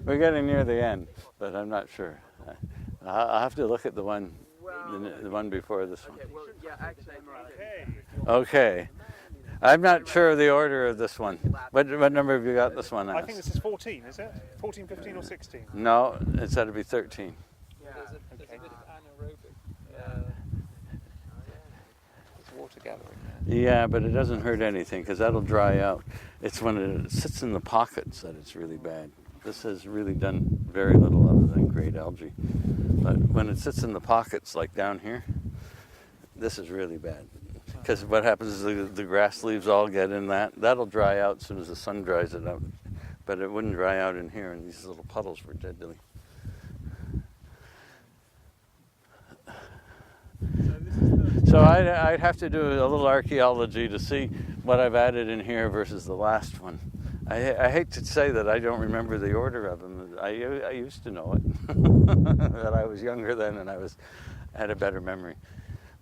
We're getting near the end, but I'm not sure. I'll have to look at the one before this one. Okay, well, yeah, actually, Okay. I'm not sure of the order of this one. What number have you got this one as? I think this is 14, is it? 14, 15 or 16? No, it's had to be 13. yeah. There's a bit of anaerobic. There's water gathering there. Yeah, but it doesn't hurt anything because that'll dry out. It's when it sits in the pockets that it's really bad. This has really done very little other than great algae. But when it sits in the pockets, like down here, this is really bad. Because what happens is the grass leaves all get in that. That'll dry out as soon as the sun dries it out. But it wouldn't dry out in here, and these little puddles were deadly. So I'd have to do a little archaeology to see what I've added in here versus the last one. I hate to say that I don't remember the order of them. I used to know it, that I was younger then and had a better memory.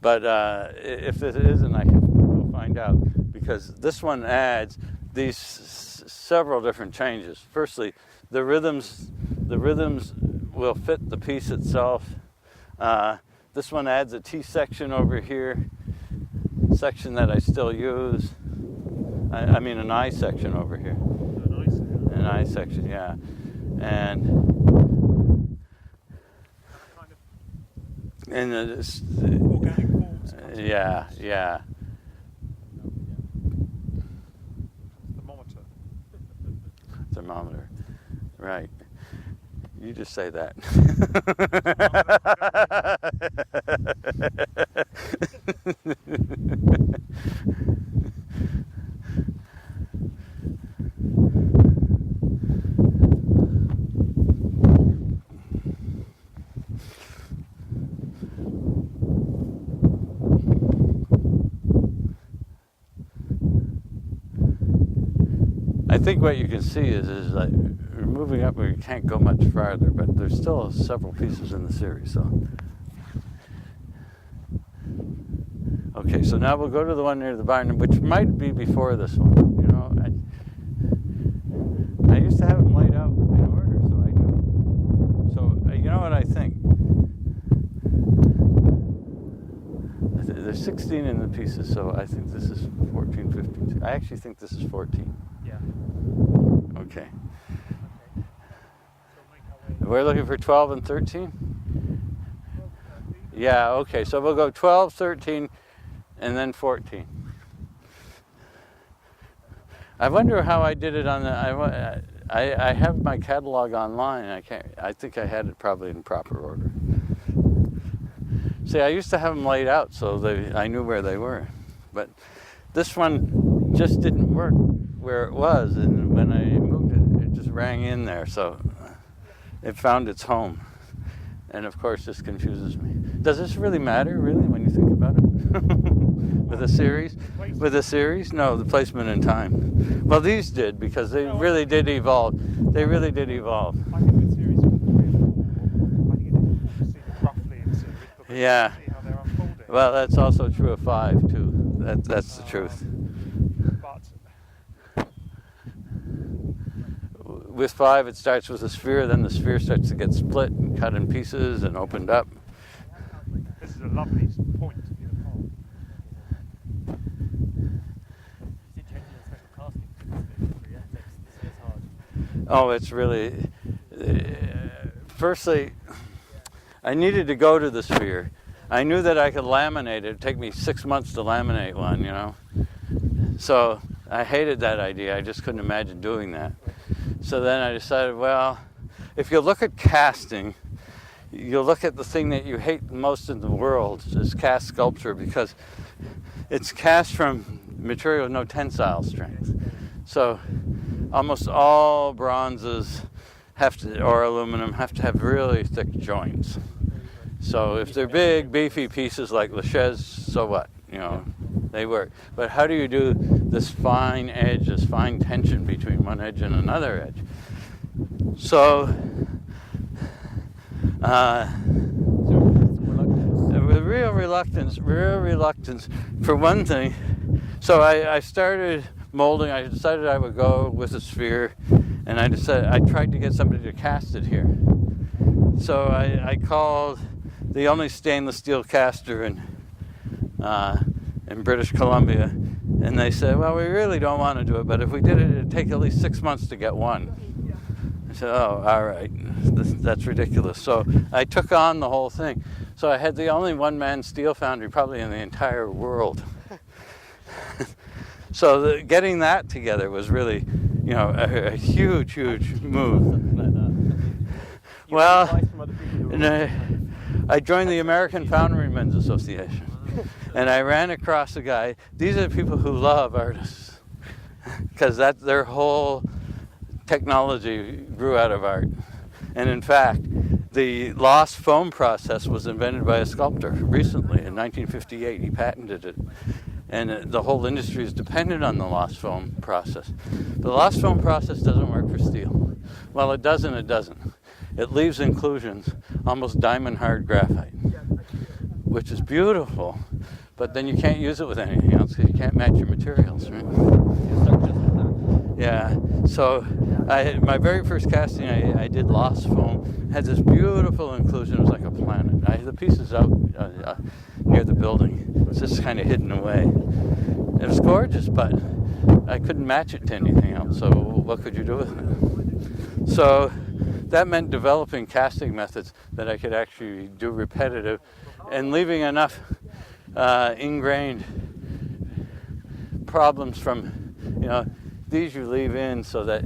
But if it isn't, I will find out, because this one adds these several different changes. Firstly, the rhythms will fit the piece itself. This one adds a T section over here, section that I still use. I mean an I section over here. An I section, yeah. And Organic forms. yeah. Thermometer, right. You just say that. I think what you can see is like we're moving up where you can't go much farther, but there's still several pieces in the series. So, okay, so now we'll go to the one near the barn, which might be before this one. You know, I used to have them laid out in order, so I knew. So you know what I think? There's 16 in the pieces, so I think this is 14, 15. I actually think this is 14. Yeah. Okay. We're looking for 12 and 13? Yeah, okay. So we'll go 12, 13, and then 14. I wonder how I did it on the... I have my catalog online. I think I had it probably in proper order. See, I used to have them laid out so I knew where they were. But this one just didn't work where it was, and when I moved it, it just rang in there, so it found its home. And of course, this confuses me. Does this really matter, really, when you think about it? With a series? With a series? No, the placement in time. Well, these did, because they really did evolve. They really did evolve. I think with series 3 and 4, I think it is important to see them roughly in series, because Yeah. you see how they're unfolding. Well, that's also true of 5, too. That's the truth. But With 5, it starts with a sphere, then the sphere starts to get split and cut in pieces and opened up. this is a lovely point to be the pole. Oh, it's really... firstly, I needed to go to the sphere. I knew that I could laminate it. It'd take me 6 months to laminate one, you know. So I hated that idea. I just couldn't imagine doing that. So then I decided, well, if you look at casting, you'll look at the thing that you hate most in the world is cast sculpture, because it's cast from material with no tensile strength. So almost all bronzes or aluminum have to have really thick joints. So if they're big, beefy pieces like Lachaise, so what? You know, they work. But how do you do this fine edge, this fine tension between one edge and another edge? So, real reluctance. For one thing, so I started molding, I decided I would go with a sphere, and I tried to get somebody to cast it here. So I called the only stainless steel caster in British Columbia, and they said, well, we really don't want to do it, but if we did it, it'd take at least 6 months to get one. I said, oh, all right, that's ridiculous. So I took on the whole thing. So I had the only one-man steel foundry probably in the entire world. So getting that together was really, a huge, huge move. Well, I joined the American Foundrymen's Association, and I ran across a guy. These are the people who love artists, because their whole technology grew out of art. And in fact, the lost foam process was invented by a sculptor recently in 1958. He patented it. And the whole industry is dependent on the lost foam process. The lost foam process doesn't work for steel. Well, it does and it doesn't. It leaves inclusions, almost diamond hard graphite, which is beautiful, but then you can't use it with anything else because you can't match your materials, right? Yeah, so my very first casting I did lost foam, had this beautiful inclusion. It was like a planet. I had the pieces out near the building. It's just kind of hidden away. It was gorgeous, but I couldn't match it to anything else, so what could you do with it? So that meant developing casting methods that I could actually do repetitive and leaving enough ingrained problems from, these you leave in so that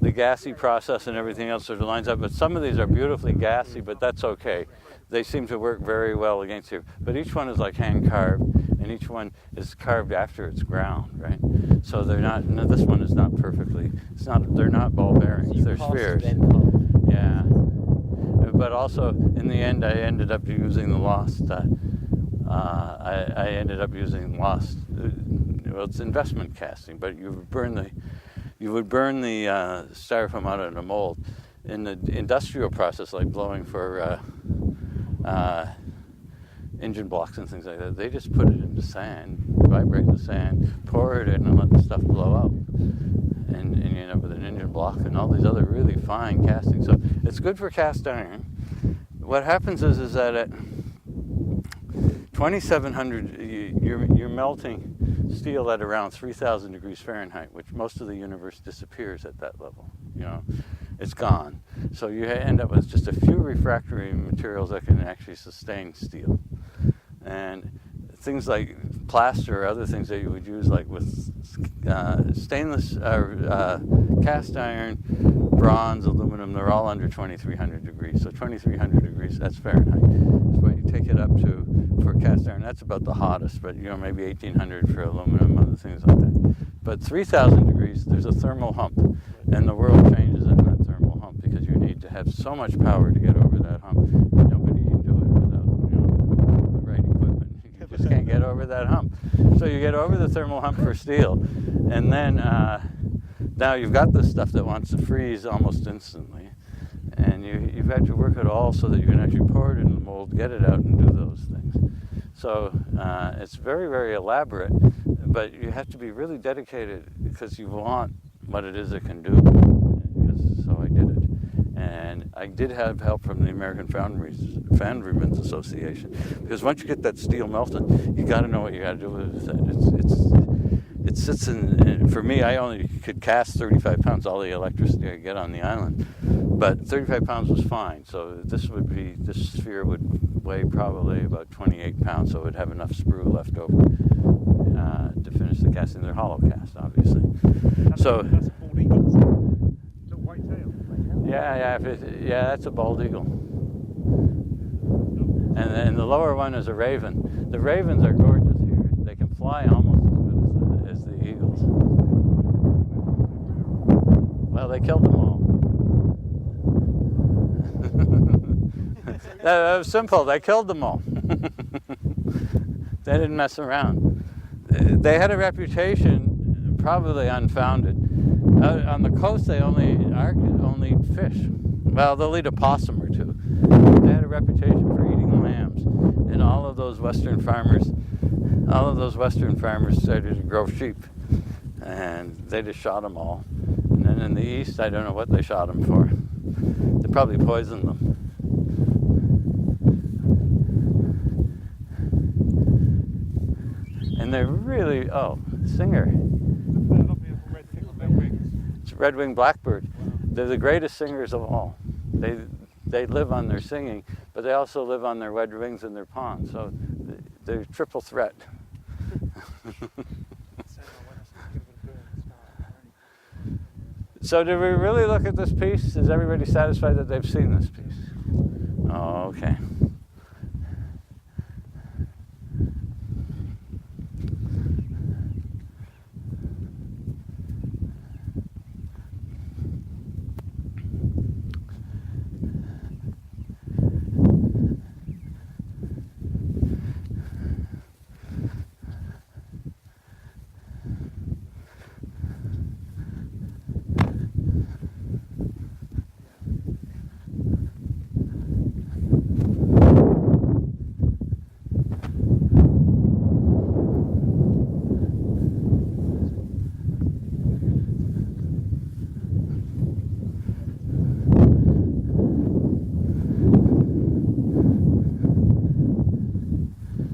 the gassy process and everything else sort of lines up. But some of these are beautifully gassy, but that's okay. They seem to work very well against here. But each one is like hand carved, and each one is carved after it's ground, right? So they're not. No, this one is not perfectly. It's not. They're not ball bearings. They're spheres. Yeah. But also, in the end, I ended up using the lost. I ended up using lost. Well, it's investment casting, but you would burn the styrofoam out in a mold. In the industrial process, like blowing for engine blocks and things like that, they just put it into sand, vibrate the sand, pour it in, and let the stuff blow out. And you end up with an engine block and all these other really fine castings. So it's good for cast iron. What happens is that at 2,700, you're melting steel at around 3,000 degrees Fahrenheit, which most of the universe disappears at that level. It's gone. So you end up with just a few refractory materials that can actually sustain steel. And things like plaster or other things that you would use, like with stainless, cast iron, bronze, aluminum, they're all under 2,300 degrees. So 2,300 degrees, that's Fahrenheit. That's what you take it up to for cast iron. That's about the hottest, but maybe 1,800 for aluminum, other things like that. But 3,000 degrees, there's a thermal hump, and the world changes in that thermal hump because you need to have so much power to get over that hump. Nobody can do it without the right equipment. You just can't get over that hump. So you get over the thermal hump for steel, and then now you've got this stuff that wants to freeze almost instantly, and you've had to work it all so that you can actually pour it in the mold, get it out, and do those things. So it's very, very elaborate, but you have to be really dedicated because you want what it is it can do. So I did it. And I did have help from the American Foundrymen's Association, because once you get that steel melted, you got to know what you got to do with it. It sits in, for me, I only could cast 35 pounds, all the electricity I get on the island. But 35 pounds was fine. So this sphere would weigh probably about 28 pounds, so it would have enough sprue left over to finish the casting. They're hollow cast, obviously. That's a bald eagle, isn't it? It's a white tail. Yeah, that's a bald eagle. And the lower one is a raven. The ravens are gorgeous here. They can fly almost as good as the eagles. Well, they killed them all. That was simple. They killed them all. They didn't mess around. They had a reputation, probably unfounded. On the coast, they only eat fish. Well, they'll eat a possum or two. They had a reputation for eating lambs, and all of those western farmers started to grow sheep. and they just shot them all. And then in the east, I don't know what they shot them for. They probably poisoned them. And they're really, singer. Red thing on their wings. It's a red-winged blackbird. They're the greatest singers of all. They live on their singing, but they also live on their red wings and their ponds. So they're triple threat. So did we really look at this piece? Is everybody satisfied that they've seen this piece? Oh, okay.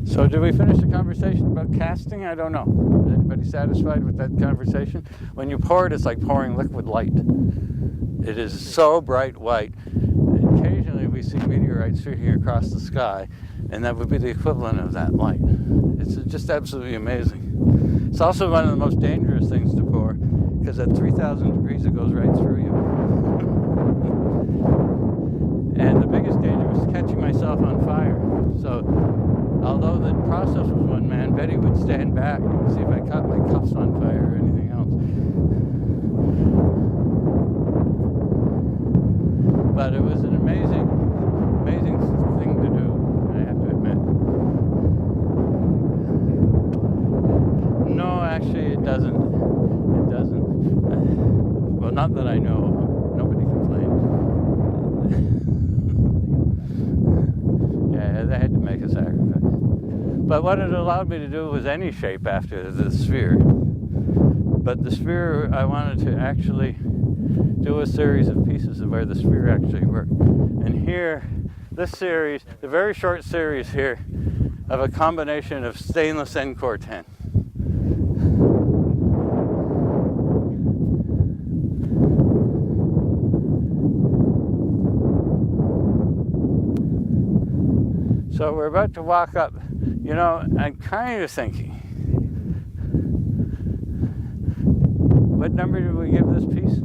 So did we finish the conversation about casting? I don't know. Is anybody satisfied with that conversation? When you pour it, it's like pouring liquid light. It is so bright white. Occasionally we see meteorites shooting across the sky, and that would be the equivalent of that light. It's just absolutely amazing. It's also one of the most dangerous things to pour, because at 3,000 degrees it goes right through you. And the biggest danger was catching myself on fire. So although the process was one man, Betty would stand back and see if I caught my cuffs on fire or anything else. But it was an amazing thing to do, I have to admit. No, actually it doesn't. It doesn't. Well, not that I know of. Nobody complained. Yeah, they had to make a sacrifice. But what it allowed me to do was any shape after the sphere. But the sphere, I wanted to actually do a series of pieces of where the sphere actually worked. And here, this series, the very short series here, of a combination of stainless Encore 10. So we're about to walk up. You know, I'm kind of thinking, what number did we give this piece?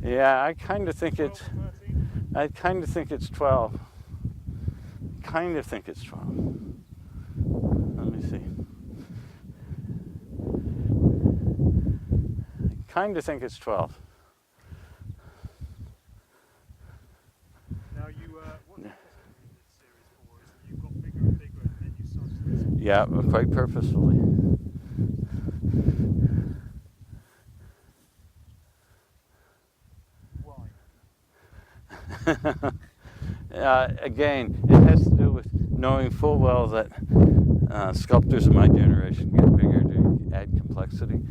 Yeah, I kind of think it's 12. Kind of think it's 12. Let me see. Kind of think it's 12. Now you, what this series for is you got bigger and bigger, and then you started this. Yeah, quite purposefully. Again, it has to do with knowing full well that sculptors of my generation get bigger to add complexity,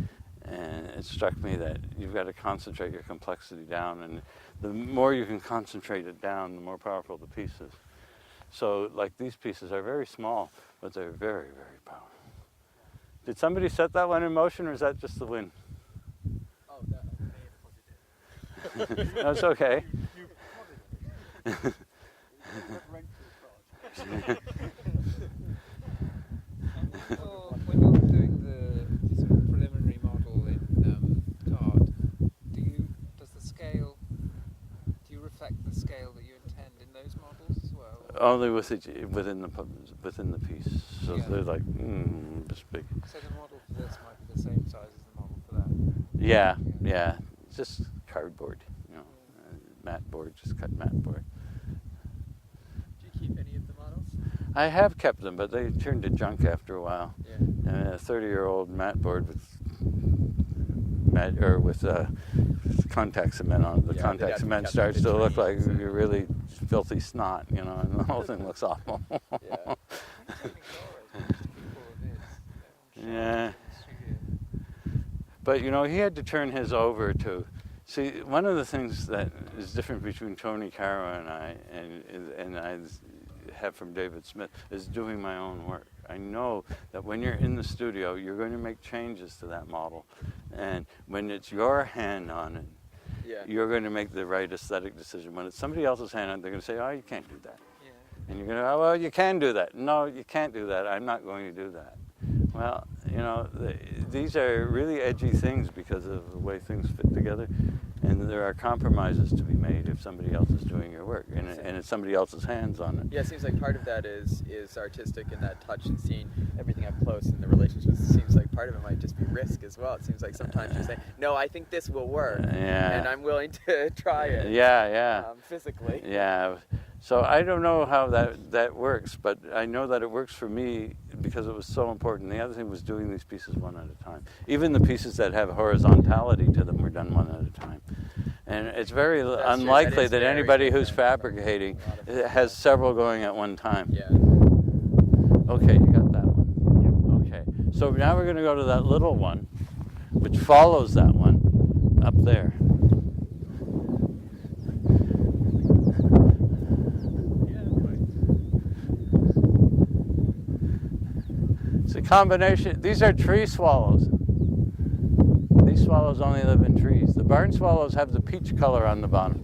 and it struck me that you've got to concentrate your complexity down, and the more you can concentrate it down, the more powerful the piece is. So, like, these pieces are very small, but they're very, very powerful. Did somebody set that one in motion, or is that just the wind? Oh, that may have put it in. That's okay. Well, when you're doing the sort of preliminary model in card, does the scale, do you reflect the scale that you intend in those models as well? Only within the piece, so Yeah. they're like this big. So the model for this might be the same size as the model for that. Yeah, it's just cardboard, matte board, just cut matte board. Do you keep any of the models? I have kept them, but they turned to junk after a while. Yeah. And a 30-year-old matte board with contact cement on it. The contact cement starts to look like you're really filthy snot, and the whole thing looks awful. Yeah. Yeah. But he had to turn his over to. See, one of the things that is different between Tony Caro and I, and I have from David Smith, is doing my own work. I know that when you're in the studio, you're going to make changes to that model, and when it's your hand on it, you're going to make the right aesthetic decision. When it's somebody else's hand on it, they're going to say, "Oh, you can't do that," and you're going to, "Oh, well, you can do that." No, you can't do that. I'm not going to do that. Well, these are really edgy things because of the way things fit together, and there are compromises to be made if somebody else is doing your work, and it's somebody else's hands on it. Yeah, it seems like part of that is artistic, and that touch and seeing everything up close in the relationships. It seems like part of it might just be risk as well. It seems like sometimes you say, "No, I think this will work," and I'm willing to try it. Physically. Yeah. So I don't know how that works, but I know that it works for me because it was so important. The other thing was doing these pieces one at a time. Even the pieces that have horizontality to them were done one at a time. And it's very unlikely that anybody who's fabricating has several going at one time. Yeah. Okay, you got that one. Okay. So now we're going to go to that little one, which follows that one up there. It's a combination. These are tree swallows. These swallows only live in trees. The barn swallows have the peach color on the bottom.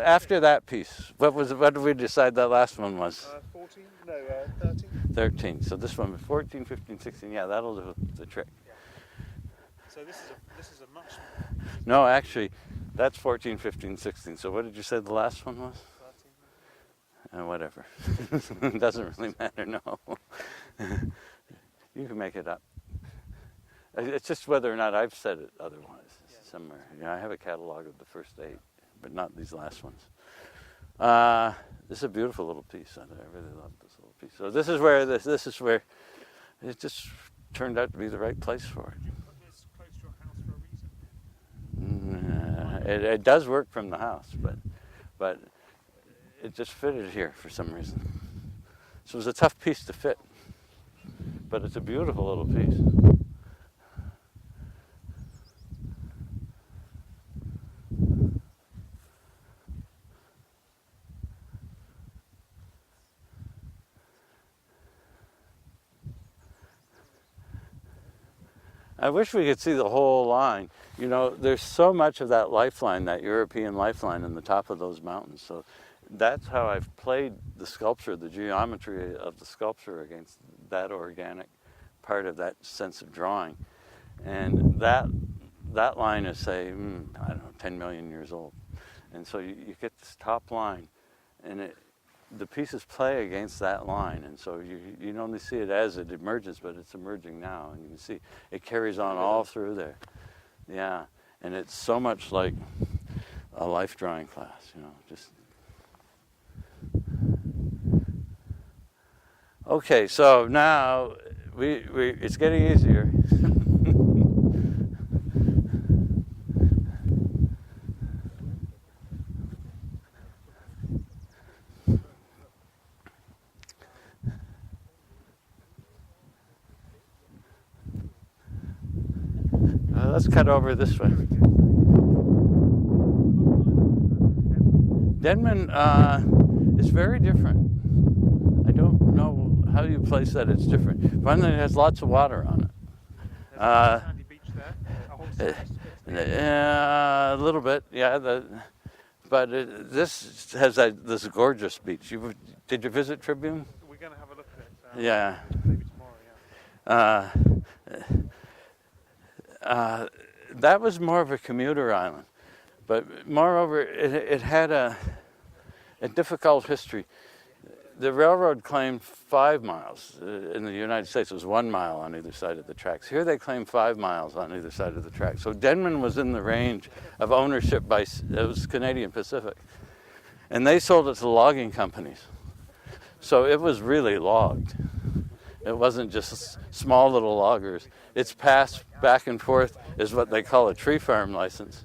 After that piece, what did we decide that last one was? 14? No, 13. 13. So this one was 14, 15, 16. Yeah, that'll do the trick. Yeah. So this is a much. No, actually, that's 14, 15, 16. So what did you say the last one was? 13. Whatever. It doesn't really matter, no. You can make it up. It's just whether or not I've said it otherwise. Yes. somewhere. Yeah, I have a catalog of the first 8, but not these last ones. This is a beautiful little piece. I really love this little piece. So this is where it just turned out to be the right place for it. Did you put this close to your house for a reason? It does work from the house, but it just fitted here for some reason. So it was a tough piece to fit, but it's a beautiful little piece. I wish we could see the whole line. You know, there's so much of that lifeline, that European lifeline in the top of those mountains. So that's how I've played the sculpture, the geometry of the sculpture against that organic part of that sense of drawing. And that line is, say, I don't know, 10 million years old. And so you get this top line, and the pieces play against that line, and so you only see it as it emerges, but it's emerging now, and you can see it carries on all through there. Yeah, and it's so much like a life drawing class, you know, just. Okay, so now it's getting easier. Let's cut over this way. Denman is very different. I don't know how you place that it's different. One thing, it has lots of water on it. There's a sandy beach there. A whole A little bit, yeah. But this has this gorgeous beach. Did you visit Tribune? We're going to have a look at it. Yeah. Maybe tomorrow, yeah. That was more of a commuter island, but moreover, it had a difficult history. The railroad claimed 5 miles. In the United States, it was 1 mile on either side of the tracks. Here they claim 5 miles on either side of the tracks. So Denman was in the range of ownership by, it was Canadian Pacific. And they sold it to logging companies. So it was really logged. It wasn't just small little loggers. It's passed back and forth is what they call a tree farm license.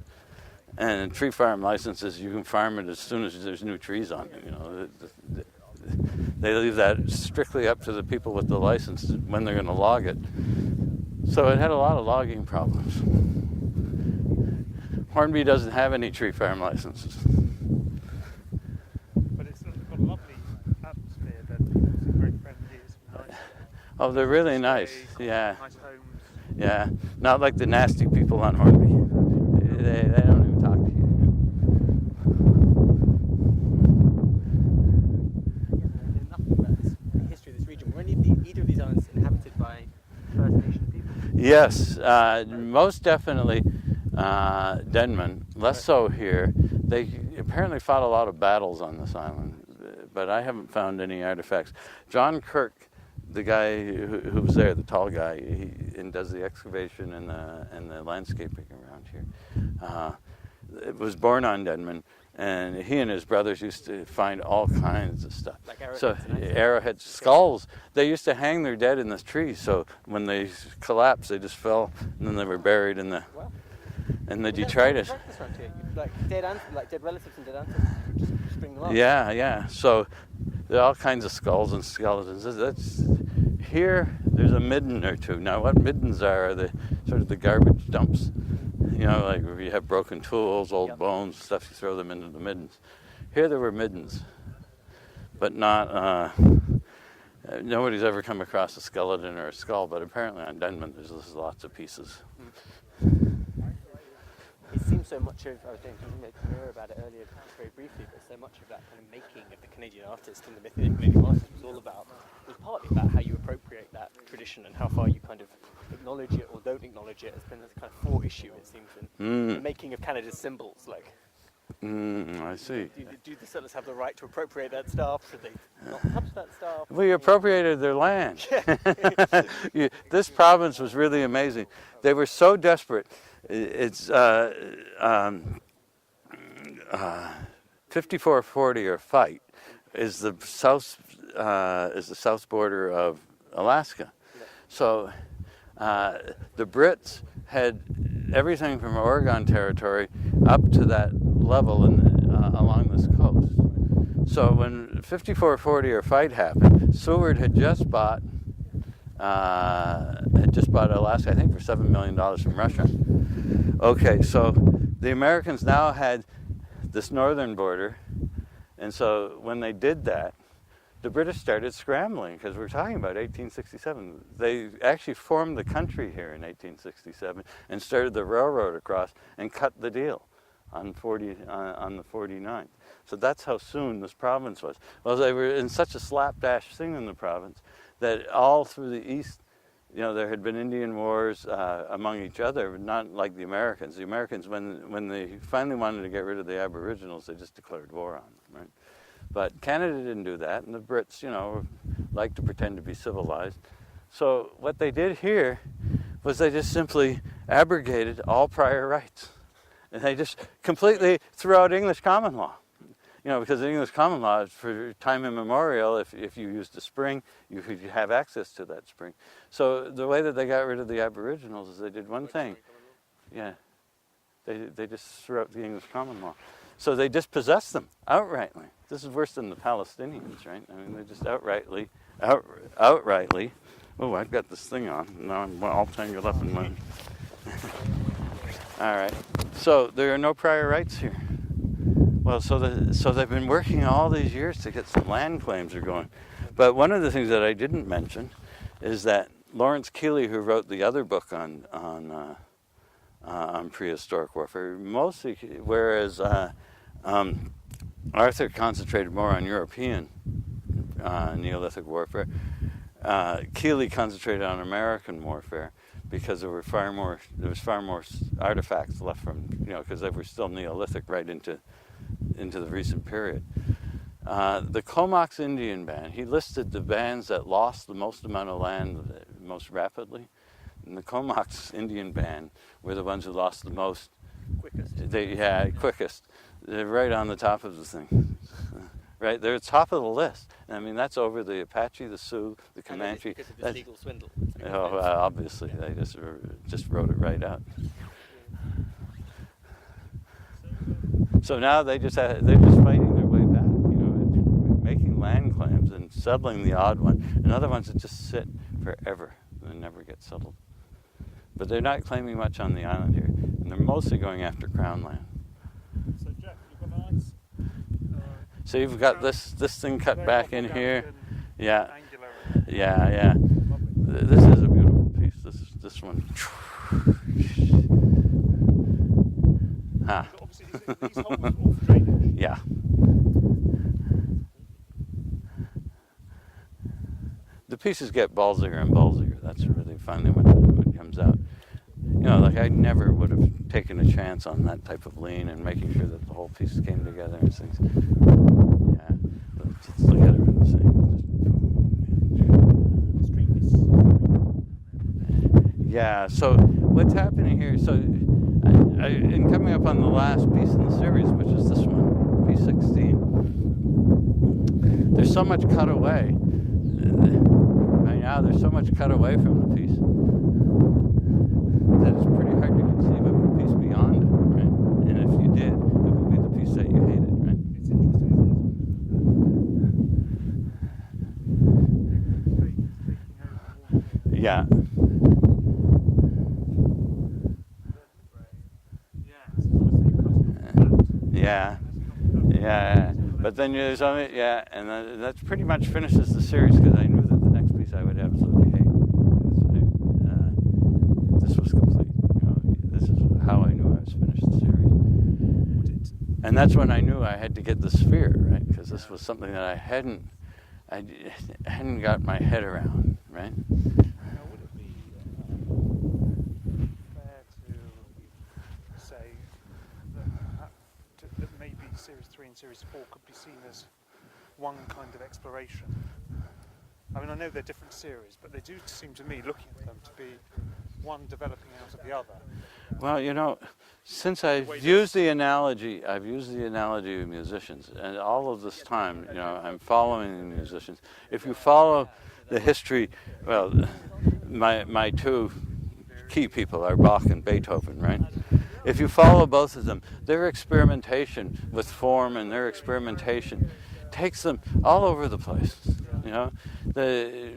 And a tree farm license is you can farm it as soon as there's new trees on it. You know, they leave that strictly up to the people with the license when they're going to log it. So it had a lot of logging problems. Hornby doesn't have any tree farm licenses. But it's got a lovely atmosphere. They're very friendly. It's nice. Oh, they're really nice. Stay, Yeah. Nice homes. Yeah. Not like the nasty people on Hornby. They don't even talk to you. Nothing about the history of this region. Were either of these islands inhabited by First Nation people? Yes, most definitely Denman. Less so here. They apparently fought a lot of battles on this island, but I haven't found any artifacts. John Kirk, the guy who was there, the tall guy, and does the excavation and the landscaping around here, was born on Denman. And he and his brothers used to find all kinds of stuff. Like arrowheads, so arrowheads, skulls. They used to hang their dead in the trees. So when they collapsed, they just fell, and then they were buried in the detritus. Like dead relatives and dead ancestors, you would just bring them up. Yeah. So there are all kinds of skulls and skeletons. Here, there's a midden or two. Now, what middens are the sort of the garbage dumps. You know, like where you have broken tools, old bones, stuff, you throw them into the middens. Here there were middens, but not, nobody's ever come across a skeleton or a skull, but apparently on Denman there's lots of pieces. It seems so much of, I was talking to Mira about it earlier, just very briefly, but so much of that kind of making of the Canadian artist and the myth of the Canadian artist was partly about how you appropriate that tradition and how far you kind of acknowledge it or don't acknowledge it. It's been this kind of core issue, it seems, in the making of Canada's symbols. Like, I see. do the settlers have the right to appropriate that stuff? Should they not touch that stuff? We appropriated their land. This province was really amazing. They were so desperate. It's 5440 or Fight is the south border of Alaska. So the Brits had everything from Oregon Territory up to that level along this coast. So when 5440 or Fight happened, Seward had just bought Alaska, I think, for $7 million from Russia. Okay, so the Americans now had this northern border, and so when they did that, the British started scrambling, because we're talking about 1867. They actually formed the country here in 1867 and started the railroad across and cut the deal on the 49th. So that's how soon this province was. Well, they were in such a slapdash thing in the province that all through the east, there had been Indian wars among each other, not like the Americans. The Americans, when they finally wanted to get rid of the Aboriginals, they just declared war on them, right? But Canada didn't do that, and the Brits, like to pretend to be civilized. So what they did here was they just simply abrogated all prior rights. And they just completely threw out English common law. Because the English common law, for time immemorial, if you used a spring, you could have access to that spring. So the way that they got rid of the Aboriginals is they did one thing. Yeah. They just threw out the English common law. So they dispossessed them outrightly. This is worse than the Palestinians, right? I mean, they just outrightly. Oh, I've got this thing on. Now I'm all tangled up in my. All right. So there are no prior rights here. Well, so they've been working all these years to get some land claims are going. But one of the things that I didn't mention is that Lawrence Keeley, who wrote the other book on prehistoric warfare, mostly, whereas Arthur concentrated more on European Neolithic warfare, Keeley concentrated on American warfare because there was far more artifacts left from, because they were still Neolithic right into the recent period. The Comox Indian Band, he listed the bands that lost the most amount of land most rapidly. And the Comox Indian Band were the ones who lost the most. Quickest. They're right on the top of the thing. Right, they're at the top of the list. I mean, that's over the Apache, the Sioux, the Comanche. Because of this legal swindle. Obviously, they just wrote it right out. So now they're just fighting their way back, making land claims and settling the odd one, and other ones that just sit forever and never get settled. But they're not claiming much on the island here, and they're mostly going after crown land. So Jeff, you've got a nice. So you've got this thing cut back in here. Yeah. Angular. Yeah. This is a beautiful piece. This one. Obviously, these holes are all for drainage. Yeah. The pieces get ballsier and ballsier. That's really finally what comes out. I never would have taken a chance on that type of lean and making sure that the whole piece came together and things. Yeah. Let's look at it in the same. Yeah. So what's happening here? So in coming up on the last piece in the series, which is this one, piece 16, there's so much cut away. Right now, there's so much cut away from the piece that it's pretty hard to conceive of a piece beyond it, right? And if you did, it would be the piece that you hated, right? It's interesting, isn't it? Yeah. Yeah. But then there's only, and that pretty much finishes the series because I knew that the next piece I would absolutely hate. This was complete. This is how I knew I was finished the series. And that's when I knew I had to get the sphere, right? Because this was something that I hadn't got my head around, right? Now, would it be fair to say that maybe Series 3 and Series 4 could be seen as one kind of exploration? I mean, I know they're different series, but they do seem to me, looking at them, to be one developing out of the other? Well, since I've used the analogy of musicians, and all of this time, I'm following the musicians. If you follow the history, well, my two key people are Bach and Beethoven, right? If you follow both of them, their experimentation with form and their experimentation takes them all over the place. The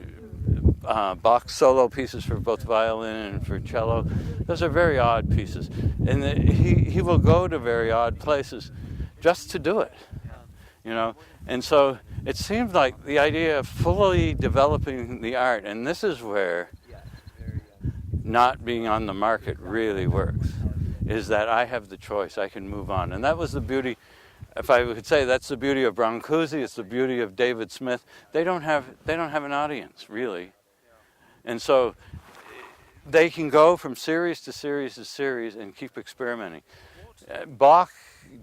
Bach's solo pieces for both violin and for cello, those are very odd pieces, and he will go to very odd places just to do it. And so it seems like the idea of fully developing the art, and this is where not being on the market really works, is that I have the choice, I can move on. And that was the beauty, if I could say, that's the beauty of Brancusi, it's the beauty of David Smith. They don't have an audience, really. And so they can go from series to series to series and keep experimenting. Bach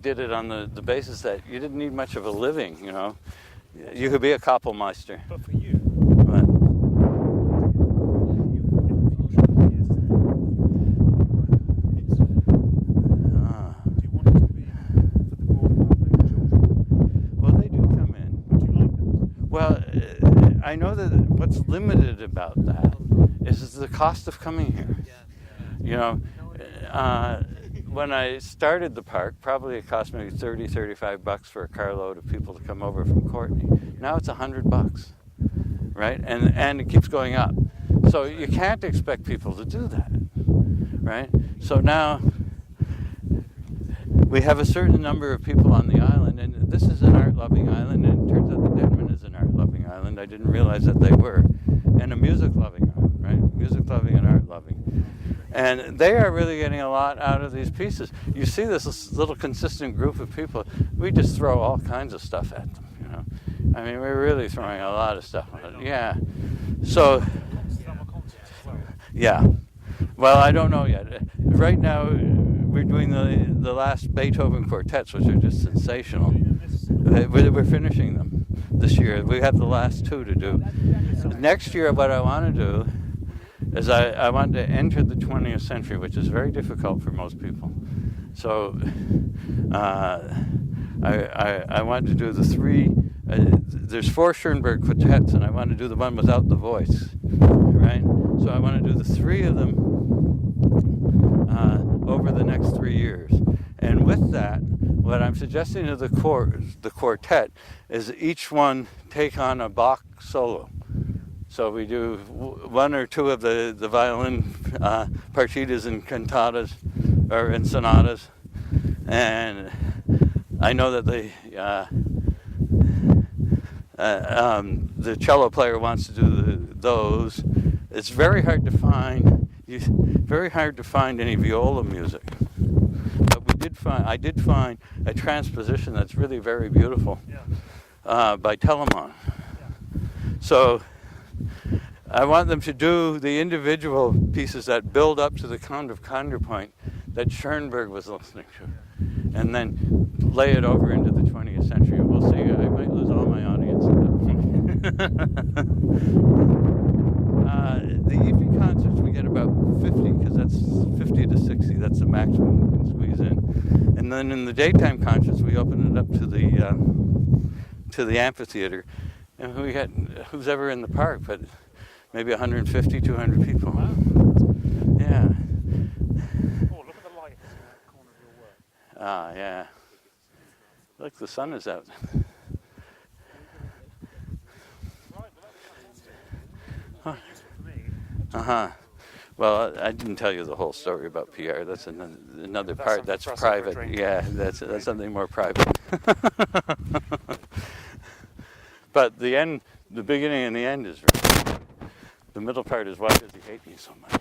did it on the basis that you didn't need much of a living, You could be a Kapellmeister. But for you, But, do you want it to be for the broad public, children? well, they do come in. But do you like that? Well, I know that what's limited about that is the cost of coming here. When I started the park, probably it cost me $35 for a carload of people to come over from Courtney. Now it's $100, right? And it keeps going up. So you can't expect people to do that, right? So now we have a certain number of people on the island, and this is an art-loving island, and it turns out that Denman is an art-loving island. I didn't realize that they were. And a music-loving island, right? Music-loving and art-loving. And they are really getting a lot out of these pieces. You see this little consistent group of people. We just throw all kinds of stuff at them, I mean, we're really throwing a lot of stuff at it. Yeah. So, yeah. Well, I don't know yet. Right now, we're doing the last Beethoven quartets, which are just sensational. We're finishing them this year. We have the last two to do. Next year, what I want to do is I want to enter the 20th century, which is very difficult for most people. So I want to do the three. There's 4 Schoenberg quartets, and I want to do the one without the voice, right? So I want to do the 3 of them over the next 3 years. And with that, what I'm suggesting to the quartet is each one take on a Bach solo. So we do 1 or 2 of the violin partitas and cantatas, or in sonatas. And I know that the cello player wants to do those. It's very hard to find any viola music. But I did find a transposition that's really very beautiful by Telemann. So I want them to do the individual pieces that build up to the kind of counterpoint that Schoenberg was listening to, and then lay it over into the 20th century. And we'll see. I might lose all my audience at that point. The evening concerts, we get about 50, because that's 50 to 60. That's the maximum we can squeeze in. And then in the daytime concerts, we open it up to the amphitheater, and we get who's ever in the park, but maybe 150, 200 people. Wow. Yeah. Oh, look at the lights in that corner of your work. Ah, yeah. Look, the sun is out. Right, well, that's fantastic. Very useful for me. Uh-huh. Well, I didn't tell you the whole story about PR. That's another part. That's something for us over a private. drink. Yeah, that's something more private. But the beginning and the end is right. The middle part is why does he hate me so much?